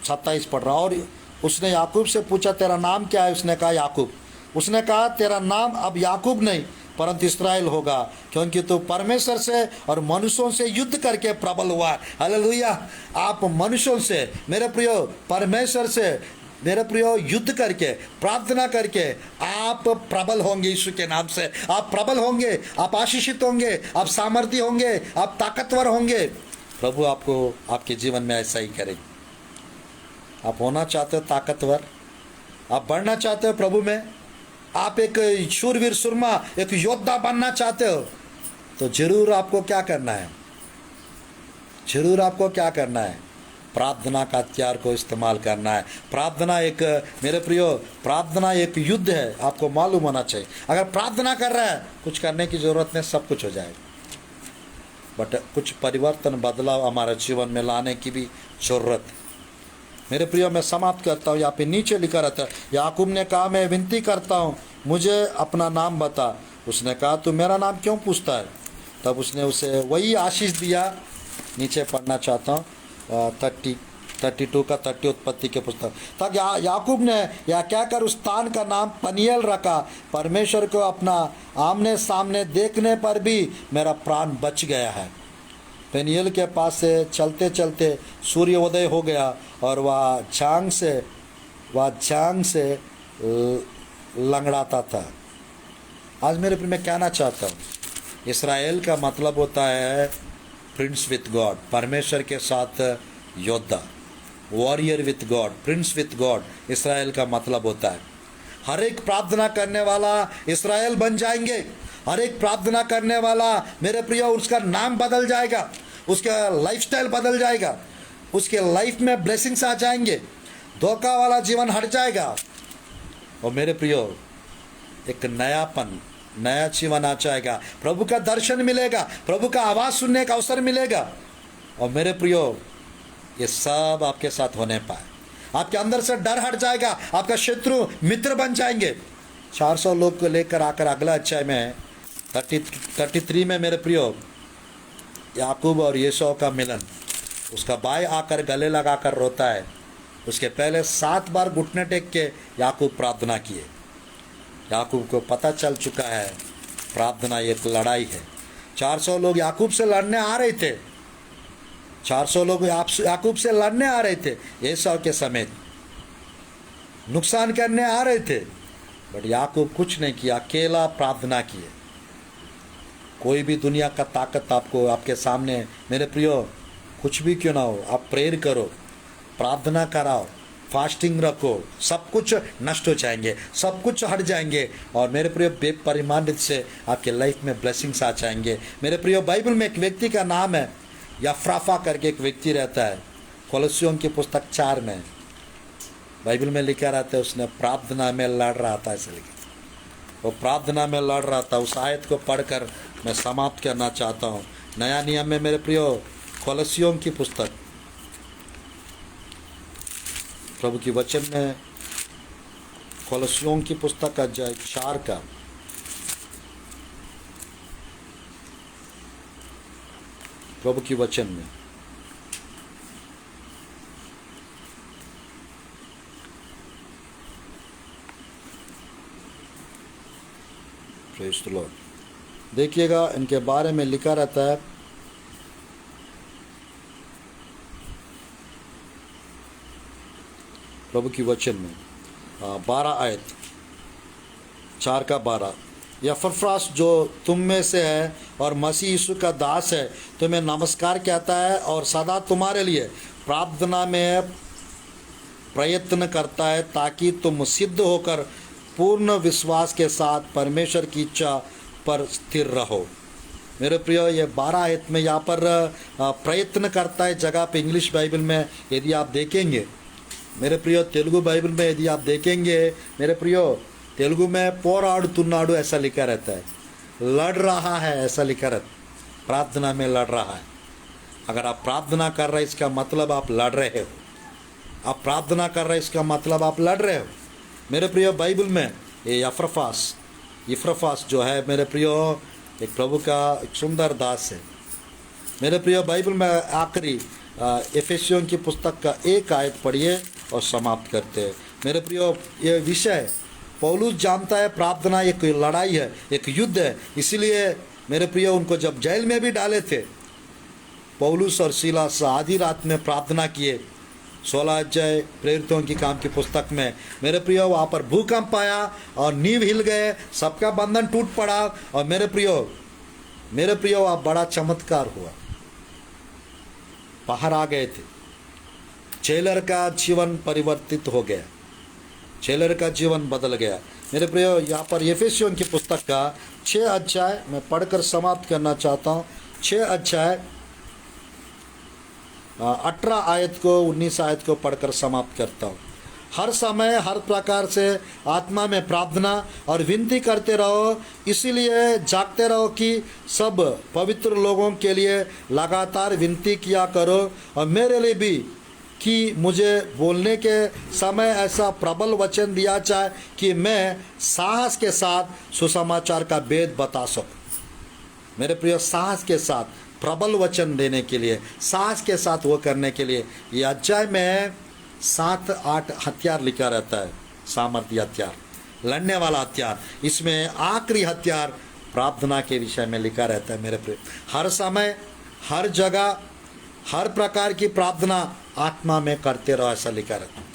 A: 27 पढ़ रहा। और उसने याकूब से पूछा तेरा नाम क्या है? उसने कहा याकूब। उसने कहा तेरा नाम अब याकूब नहीं
B: परंतु इस्राएल होगा, क्योंकि तू परमेश्वर से और मनुष्यों से युद्ध करके प्रबल हुआ। हालेलुया। आप मनुष्यों से मेरे प्रियो, परमेश्वर से मेरे प्रियो युद्ध करके, प्रार्थना करके आप प्रबल होंगे। यीशु के नाम से आप प्रबल होंगे, आप आशीषित होंगे, आप सामर्थ्य होंगे, आप ताकतवर होंगे। प्रभु आपको आपके जीवन में ऐसा ही करेंगे। आप होना चाहते हो ताकतवर, आप बढ़ना चाहते हो प्रभु में, आप एक शूरवीर सुरमा, एक योद्धा बनना चाहते हो, तो जरूर आपको क्या करना है, जरूर आपको क्या करना है, प्रार्थना का हथियार को इस्तेमाल करना है। प्रार्थना एक, मेरे प्रियो, प्रार्थना एक युद्ध है, आपको मालूम होना चाहिए। अगर प्रार्थना कर रहा है, कुछ करने की जरूरत नहीं, सब कुछ हो जाएगा। बट कुछ परिवर्तन, बदलाव हमारे जीवन में लाने की भी जरूरत है। मेरे प्रियो, मैं समाप्त करता हूँ। यहाँ पे नीचे लिखा रहता है, याकूब ने कहा, मैं विनती करता हूँ मुझे अपना नाम बता। उसने कहा, तू मेरा नाम क्यों पूछता है? तब उसने उसे वही आशीष दिया। नीचे पढ़ना चाहता हूँ 32 का 30 उत्पत्ति के पुस्तक। तब याकूब ने यह कहकर उस स्थान का नाम पनियल रखा, परमेश्वर को अपना आमने सामने देखने पर भी मेरा प्राण बच गया है। पनियल के पास से चलते चलते सूर्योदय हो गया और वह झांग से लंगड़ाता था। आज मेरे प्रिय, मैं कहना चाहता हूँ, इसराइल का मतलब होता है प्रिंस विथ गॉड, परमेश्वर के साथ योद्धा, warrior with God, Prince with God. Israel का मतलब होता है हर एक प्रार्थना करने वाला इसराइल बन जाएंगे। हर एक प्रार्थना करने वाला मेरे प्रिय, उसका नाम बदल जाएगा, उसका लाइफस्टाइल बदल जाएगा, उसके लाइफ में ब्लेसिंग्स आ जाएंगे, धोखा वाला जीवन हट जाएगा। और मेरे प्रियो, एक नयापन, नया जीवन आ जाएगा, प्रभु का दर्शन मिलेगा, प्रभु का आवाज़ सुनने का अवसर मिलेगा। और मेरे प्रियो, ये सब आपके साथ होने पाए, आपके अंदर से डर हट जाएगा, आपका शत्रु मित्र बन जाएंगे। 400 लोग को लेकर आकर अगला अध्याय में 33 में मेरे प्रियो, याकूब और यीशु का मिलन, उसका भाई आकर गले लगाकर रोता है। उसके पहले 7 बार घुटने टेक के याकूब प्रार्थना किए। याकूब को पता चल चुका है प्रार्थना एक लड़ाई है। 400 लोग याकूब से लड़ने आ रहे थे, 400 लोग याकूब से लड़ने आ रहे थे, एसाव के समेत नुकसान करने आ रहे थे। बट याकूब कुछ नहीं किया, अकेला प्रार्थना किए। कोई भी दुनिया का ताकत आपको, आपके सामने मेरे प्रियो, कुछ भी क्यों ना हो, आप प्रेयर करो, प्रार्थना कराओ, फास्टिंग रखो, सब कुछ नष्ट हो जाएंगे, सब कुछ हट जाएंगे। और मेरे प्रियो, बेपरिमाणित से आपके लाइफ में ब्लेसिंग्स आ जाएंगे। मेरे प्रियो, बाइबल में एक व्यक्ति का नाम है यफ्राफा करके, एक व्यक्ति रहता है। कोलोसियों की पुस्तक 4 में बाइबल में लिखा रहता है, उसने प्रार्थना में लड़ रहा था, ऐसे लिखा, वो प्रार्थना में लड़ रहा था। उस आयत को पढ़कर मैं समाप्त करना चाहता हूँ। नया नियम में मेरे प्रियो, कोलोसियों की पुस्तक, प्रभु की वचन में कोलोसियों की पुस्तक का अध्याय 4 का प्रभु की वचन में प्रेज़ द लॉर्ड, देखिएगा, इनके बारे में लिखा रहता है। प्रभु की वचन में 12 आयत, 4 का 12, यफ्राफा जो तुम में से है और मसीह यीशु का दास है, तुम्हें नमस्कार कहता है और सदा तुम्हारे लिए प्रार्थना में प्रयत्न करता है, ताकि तुम सिद्ध होकर पूर्ण विश्वास के साथ परमेश्वर की इच्छा पर स्थिर रहो। मेरे प्रियो, ये 12 आयत में यहाँ पर प्रयत्न करता है जगह पे इंग्लिश बाइबल में यदि आप देखेंगे, मेरे प्रियो, तेलुगु बाइबल में यदि आप देखेंगे, मेरे प्रियो, तेलुगु में पोराडुतुन्नाडु ऐसा लिखा रहता है, लड़ रहा है ऐसा लिखा रहता है, प्रार्थना में लड़ रहा है। अगर आप प्रार्थना कर रहे हैं, इसका मतलब आप लड़ रहे हो। आप प्रार्थना कर रहे हैं, इसका मतलब आप लड़ रहे हो। मेरे प्रियो, बाइबल में ये यफ्राफा जो है मेरे प्रियो, एक प्रभु का एक सुंदर दास है। मेरे प्रियो, बाइबल में आखिरी एफेसियों की पुस्तक का 1 आयत पढ़िए और समाप्त करते हैं। मेरे प्रियो, ये विषय पौलुस जानता है प्रार्थना एक लड़ाई है, एक युद्ध है। इसीलिए मेरे प्रिय उनको जब जेल में भी डाले थे, पौलुस और सीलास आधी रात में प्रार्थना किए। 16 अध्याय प्रेरितों की काम की पुस्तक में मेरे प्रियो वहाँ पर भूकंप आया और नींव हिल गए, सबका बंधन टूट पड़ा। और मेरे प्रियो वहाँ बड़ा चमत्कार हुआ, बाहर आ गए थे। जेलर का जीवन परिवर्तित हो गया, जेलर का जीवन बदल गया। मेरे प्रियो यहाँ पर एफेसियों की पुस्तक का 6 अध्याय मैं पढ़कर समाप्त करना चाहता हूँ। 6 अध्याय 18 आयत को 19 आयत को पढ़कर समाप्त करता हूँ। हर समय हर प्रकार से आत्मा में प्रार्थना और विनती करते रहो, इसीलिए जागते रहो कि सब पवित्र लोगों के लिए लगातार विनती किया करो और मेरे लिए भी, कि मुझे बोलने के समय ऐसा प्रबल वचन दिया जाए कि मैं साहस के साथ सुसमाचार का भेद बता सकूं। मेरे प्रिय, साहस के साथ प्रबल वचन देने के लिए, साहस के साथ वो करने के लिए ये अध्याय में 7-8 हथियार लिखा रहता है। सामर्थ्य हथियार, लड़ने वाला हथियार। इसमें आखिरी हथियार प्रार्थना के विषय में लिखा रहता है। मेरे प्रिय, हर समय हर जगह हर प्रकार की प्रार्थना आत्मा में करते रहो, ऐसा लिखा रहता है।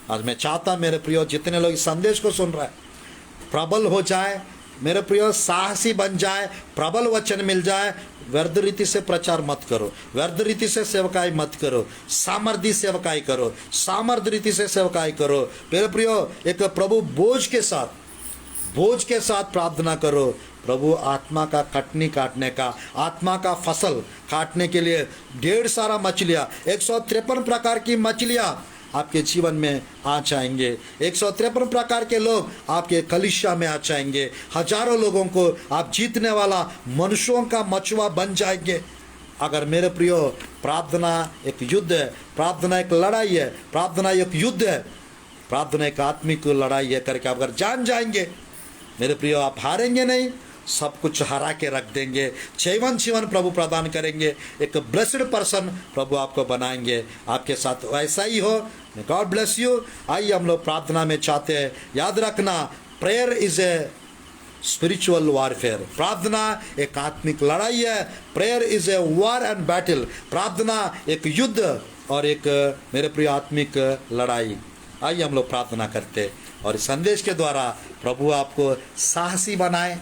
B: आज मैं चाहता मेरे प्रियो, जितने लोग इस संदेश को सुन रहे हैं, प्रबल हो जाए मेरे प्रियो, साहसी बन जाए, प्रबल वचन मिल जाए। व्यर्थ रीति से प्रचार मत करो, व्यर्थ रीति से सेवकाई मत करो, सामर्थ्य सेवकाई करो, सामर्थ्य रीति से सेवकाई करो। मेरे प्रियो, एक प्रभु बोझ के साथ प्रार्थना करो। प्रभु आत्मा का कटनी काटने का, आत्मा का फसल काटने के लिए ढेर सारा मछलियाँ, 153 प्रकार की मछलियाँ आपके जीवन में आ जाएंगे। 153 प्रकार के लोग आपके कलीसिया में आ जाएंगे। हजारों लोगों को आप जीतने वाला मनुष्यों का मछुआ बन जाएंगे। अगर मेरे प्रियो, प्रार्थना एक युद्ध है, प्रार्थना एक लड़ाई है, प्रार्थना एक युद्ध है, प्रार्थना एक आत्मिक लड़ाई है करके आप अगर जान जाएंगे मेरे प्रियो, आप हारेंगे नहीं, सब कुछ हरा के रख देंगे। जीवन प्रभु प्रदान करेंगे। एक ब्लेस्ड पर्सन प्रभु आपको बनाएंगे। आपके साथ ऐसा ही हो। God bless you. आइए हम लोग प्रार्थना में चाहते हैं। याद रखना, prayer is a spiritual warfare. प्रार्थना एक आत्मिक लड़ाई है। Prayer is a war and battle. प्रार्थना एक युद्ध और एक मेरे प्रिय आत्मिक लड़ाई। आइए हम लोग प्रार्थना करते हैं और इस संदेश के द्वारा प्रभु आपको साहसी बनाए,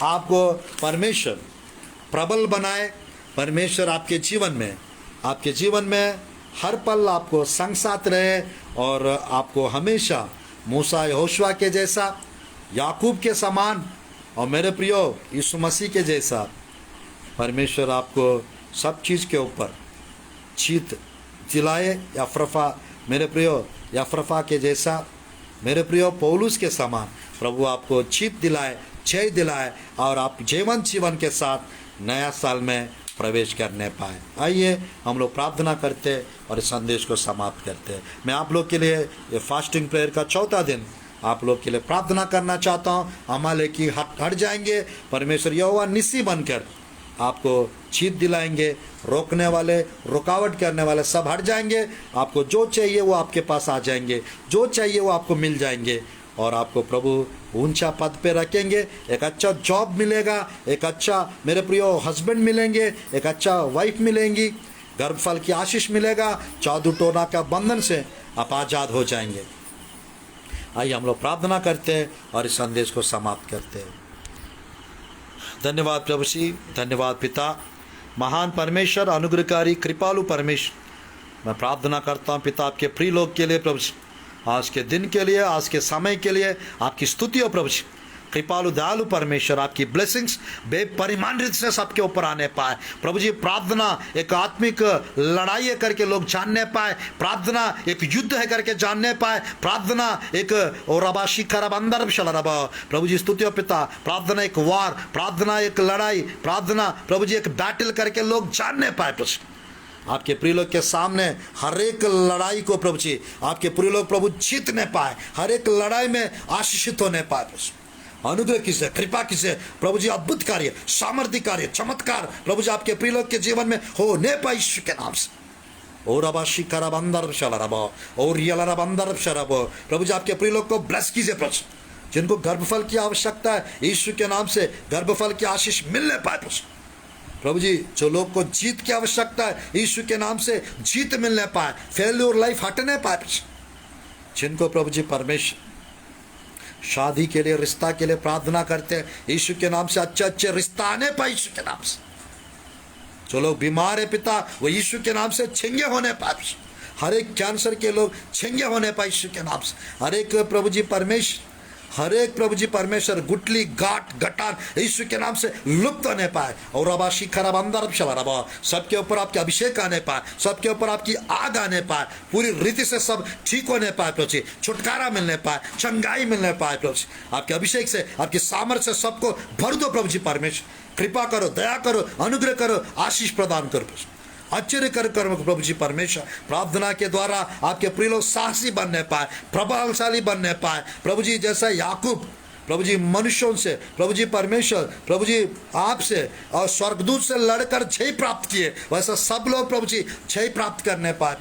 B: आपको परमेश्वर प्रबल बनाए। परमेश्वर आपके जीवन में हर पल आपको संग साथ रहे और आपको हमेशा मूसा यहोशुआ के जैसा, याकूब के समान और मेरे प्रियो यीशु मसीह के जैसा परमेश्वर आपको सब चीज़ के ऊपर जीत दिलाए। यफ्रफा के जैसा मेरे प्रियो पौलुस के समान प्रभु आपको जीत दिलाए, जय दिलाए और आप जीवन के साथ नया साल में प्रवेश करने पाए। आइए हम लोग प्रार्थना करते और इस संदेश को समाप्त करते हैं। मैं आप लोग के लिए ये फास्टिंग प्रेयर का 4था दिन आप लोग के लिए प्रार्थना करना चाहता हूँ। अमालेकी हट जाएंगे। परमेश्वर यहोवा निस्सी बनकर आपको जीत दिलाएंगे। रोकने वाले, रुकावट करने वाले सब हट जाएंगे। आपको जो चाहिए वो आपके पास आ जाएंगे, जो चाहिए वो आपको मिल जाएंगे और आपको प्रभु ऊंचा पद पे रखेंगे। एक अच्छा जॉब मिलेगा, एक अच्छा मेरे प्रियो हस्बैंड मिलेंगे, एक अच्छा वाइफ मिलेंगी, गर्भफल की आशीष मिलेगा। जादू टोना का बंधन से आप आज़ाद हो जाएंगे। आइए हम लोग प्रार्थना करते हैं और इस संदेश को समाप्त करते हैं। धन्यवाद प्रभु जी, धन्यवाद पिता, महान परमेश्वर, अनुग्रहकारी, कृपालु परमेश्वर। मैं प्रार्थना करता हूँ पिता आपके प्रिय लोग के लिए प्रभु जी, आज के दिन के लिए, आज के समय के लिए आपकी स्तुति हो प्रभु जी। कृपालु दयालु परमेश्वर, आपकी ब्लेसिंग्स बेपरिमाण रीति से सबके ऊपर आने पाए प्रभु जी। प्रार्थना एक आत्मिक लड़ाई है करके लोग जानने पाए, प्रार्थना एक युद्ध है करके जानने पाए, प्रार्थना एक रबाशी खराब अंदर शलरबा प्रभु जी। स्तुति हो पिता, प्रार्थना एक वार, प्रार्थना एक लड़ाई, प्रार्थना प्रभु जी एक बैटल करके लोग जानने पाए प्रभु। आपके प्रिय लोग के सामने हर एक लड़ाई को प्रभु जी आपके प्रिय लोग प्रभु जीतने पाए, हर एक लड़ाई में आशीषित होने पाए प्रभु। अनुग्रह किसे, कृपा किसे प्रभु जी, अद्भुत कार्य, सामर्थ्य कार्य, चमत्कार प्रभु जी आपके प्रिय लोग के जीवन में होने पाए यीशु के नाम से। और अबाशी करबंदर शलरबो और यलरबंदर शरबो प्रभु जी आपके प्रिय लोग को ब्लेस कीजिए प्रभु। जिनको गर्भफल की आवश्यकता है, यीशु के नाम से गर्भफल की आशीष मिलने पाए प्रभु जी। जो लोग को जीत की आवश्यकता है, यीशु के नाम से जीत मिलने पाए, फेल्योर लाइफ हटने पाए। जिनको प्रभु जी परमेश्वर शादी के लिए, रिश्ता के लिए प्रार्थना करते हैं, यीशु के नाम से अच्छे अच्छे रिश्ता आने पाए यीशु के नाम से। जो लोग बीमार है पिता, वो यीशु के नाम से छंगे होने पाए। हर एक कैंसर के लोग छंगे होने पाए यीशु के नाम से। हर एक प्रभु जी परमेश्वर, हर एक प्रभु जी परमेश्वर गुटली, गांठ, गटार यीशु के नाम से लुप्त होने पाए। और रबा शिखर अंदर रबा, सबके ऊपर आपके अभिषेक आने पाए, सबके ऊपर आपकी आग आने पाए, पूरी रीति से सब ठीक होने पाए प्रभु जी, छुटकारा मिलने पाए, चंगाई मिलने पाए प्रभु जी। आपके अभिषेक से, आपकी सामर्थ्य से सबको भर दो प्रभु जी परमेश्वर। कृपा करो, दया करो, अनुग्रह करो, आशीष प्रदान करो प्रभु। आश्चर्य कर प्रभु जी परमेश्वर। प्रार्थना के द्वारा आपके प्रिय लोग साहसी बनने पाए, प्रभावशाली बनने पाए प्रभु जी। जैसा याकूब प्रभु जी मनुष्यों से, प्रभु जी परमेश्वर, प्रभु जी आपसे और स्वर्गदूत से लड़कर जय प्राप्त किए, वैसा सब लोग प्रभु जी जय प्राप्त करने पाए।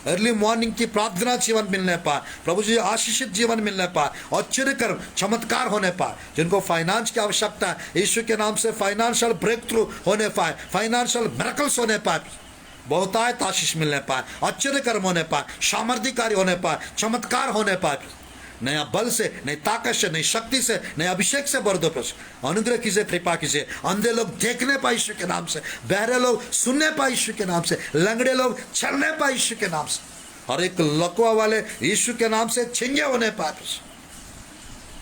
B: अर्ली मॉर्निंग की प्रार्थना जीवन मिलने पाए प्रभु जी, आशीषित जीवन मिलने पाए, आश्चर्य कर चमत्कार होने पाए। जिनको फाइनेंस की आवश्यकता है, यीशु के नाम से फाइनेंशियल ब्रेक थ्रू होने पाए, फाइनेंशियल मिरेकल्स होने पाए, बहुतायत आशीष मिलने पाए, आश्चर्य कर्म होने पाए, सामर्थ्य कार्य होने पाए, चमत्कार होने पाए। नया बल से, नई ताकत से, नई शक्ति से, नए अभिषेक से भर दो प्रभु। अनुग्रह कीजिए, कृपा कीजिए। अंधे लोग देखने पाए यीशु के नाम से, बहरे लोग सुनने पाए यीशु के नाम से, लंगड़े लोग चलने पाए यीशु के नाम से, हर एक लकवा वाले यीशु के नाम से छिंगे होने पाए,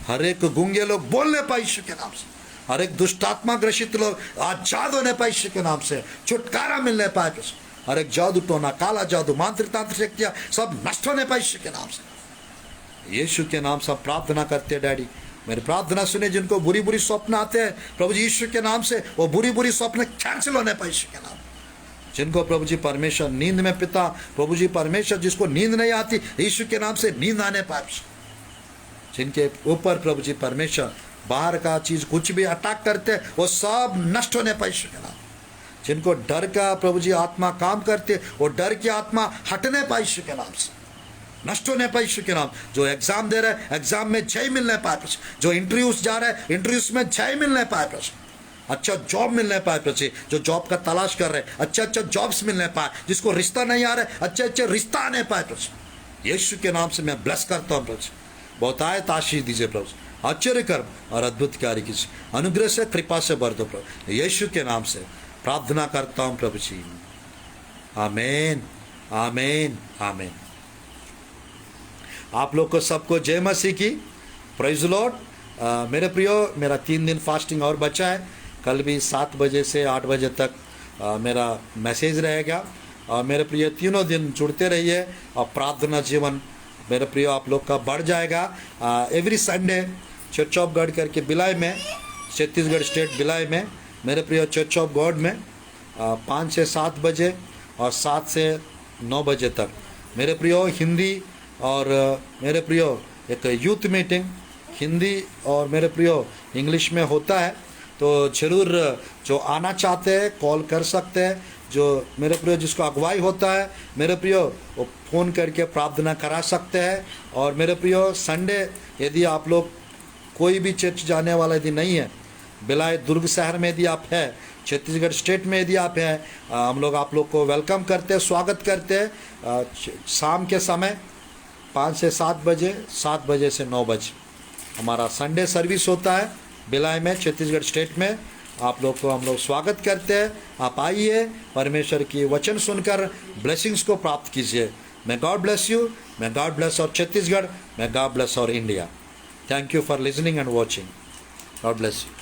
B: हर एक गूंगे लोग बोलने पाए यीशु के नाम से, हर एक दुष्टात्मा ग्रसित लोग आजाद होने पाए यीशु के नाम से, छुटकारा मिलने पाए, हर एक जादू टोना, काला जादू, मांत्रिक तांत्रिक शक्तियां सब नष्ट होने पाए यीशु के नाम से। यीशु के नाम से प्रार्थना करते हैं डैडी, मेरी प्रार्थना सुने। जिनको बुरी बुरी स्वप्न आते हैं प्रभु जी यीशु के नाम से, वो बुरी बुरी स्वप्न कैंसिल होने पाए यीशु के नाम। जिनको प्रभु जी परमेश्वर नींद में पिता, प्रभु जी परमेश्वर जिसको नींद नहीं आती, यीशु के नाम से नींद आने पाए। जिनके ऊपर प्रभु जी परमेश्वर बाहर का चीज कुछ भी अटैक करते हैं, वो सब नष्ट होने पाए यीशु के नाम। जिनको डर का प्रभु जी आत्मा काम करते, वो डर की आत्मा हटने पाए यीशु के नाम से, नष्ट होने पाए यीशु के नाम। जो एग्जाम दे रहे हैं, एग्जाम में जय मिलने पाए, जो इंटरव्यूज जा रहे हैं, इंटरव्यूज में जय मिलने पाए, अच्छा जॉब मिलने पाए प्रभु। जो जॉब का तलाश कर रहे हैं, अच्छे अच्छे जॉब्स मिलने पाए। जिसको रिश्ता नहीं आ रहा है, अच्छे अच्छे रिश्ता आने पाए प्रभु। यीशु के नाम से मैं ब्लेस करता हूँ प्रभु। बहुतायत आशीष दीजिए प्रभु, आश्चर्य कर्म और अद्भुत कार्य कीजिए, अनुग्रह से, कृपा से भर दो प्रभु। यीशु के नाम से प्रार्थना करता हूँ प्रभु जी, आमीन, आमीन, आमीन। आप लोग को सबको जय मसीह की, प्रेज लॉर्ड। मेरे प्रियो, मेरा 3 दिन फास्टिंग और बचा है। कल भी 7 बजे से 8 बजे तक मेरा मैसेज रहेगा। और मेरे प्रिय तीनों दिन जुड़ते रहिए और प्रार्थना जीवन मेरे प्रिय आप लोग का बढ़ जाएगा। Every Sunday church of God करके भिलाई में, छत्तीसगढ़ स्टेट भिलाई में, मेरे प्रिय चर्च ऑफ गॉड में 5 से 7 बजे और 7 से 9 बजे तक मेरे प्रियो हिंदी और मेरे प्रियो एक यूथ मीटिंग हिंदी और मेरे प्रियो इंग्लिश में होता है। तो ज़रूर जो आना चाहते हैं कॉल कर सकते हैं। जो मेरे प्रियो जिसको अगुवाई होता है मेरे प्रियो, वो फ़ोन करके प्रार्थना करा सकते हैं। और मेरे प्रियो संडे यदि आप लोग कोई भी चर्च जाने वाला यदि नहीं है, भिलाई दुर्ग शहर में यदि आप है, छत्तीसगढ़ स्टेट में यदि आप हैं, हम लोग आप लोग को वेलकम करते हैं, स्वागत करते हैं। शाम के समय 5 से 7 बजे, 7 बजे से 9 बजे हमारा संडे सर्विस होता है भिलाई में, छत्तीसगढ़ स्टेट में। आप लोग को हम लोग स्वागत करते हैं। आप आइए, परमेश्वर की वचन सुनकर ब्लेसिंग्स को प्राप्त कीजिए। मैं गॉड ब्लेस यू, मैं गॉड ब्लेस और छत्तीसगढ़, मैं गॉड ब्लेस और India. Thank you for listening and watching. God bless you.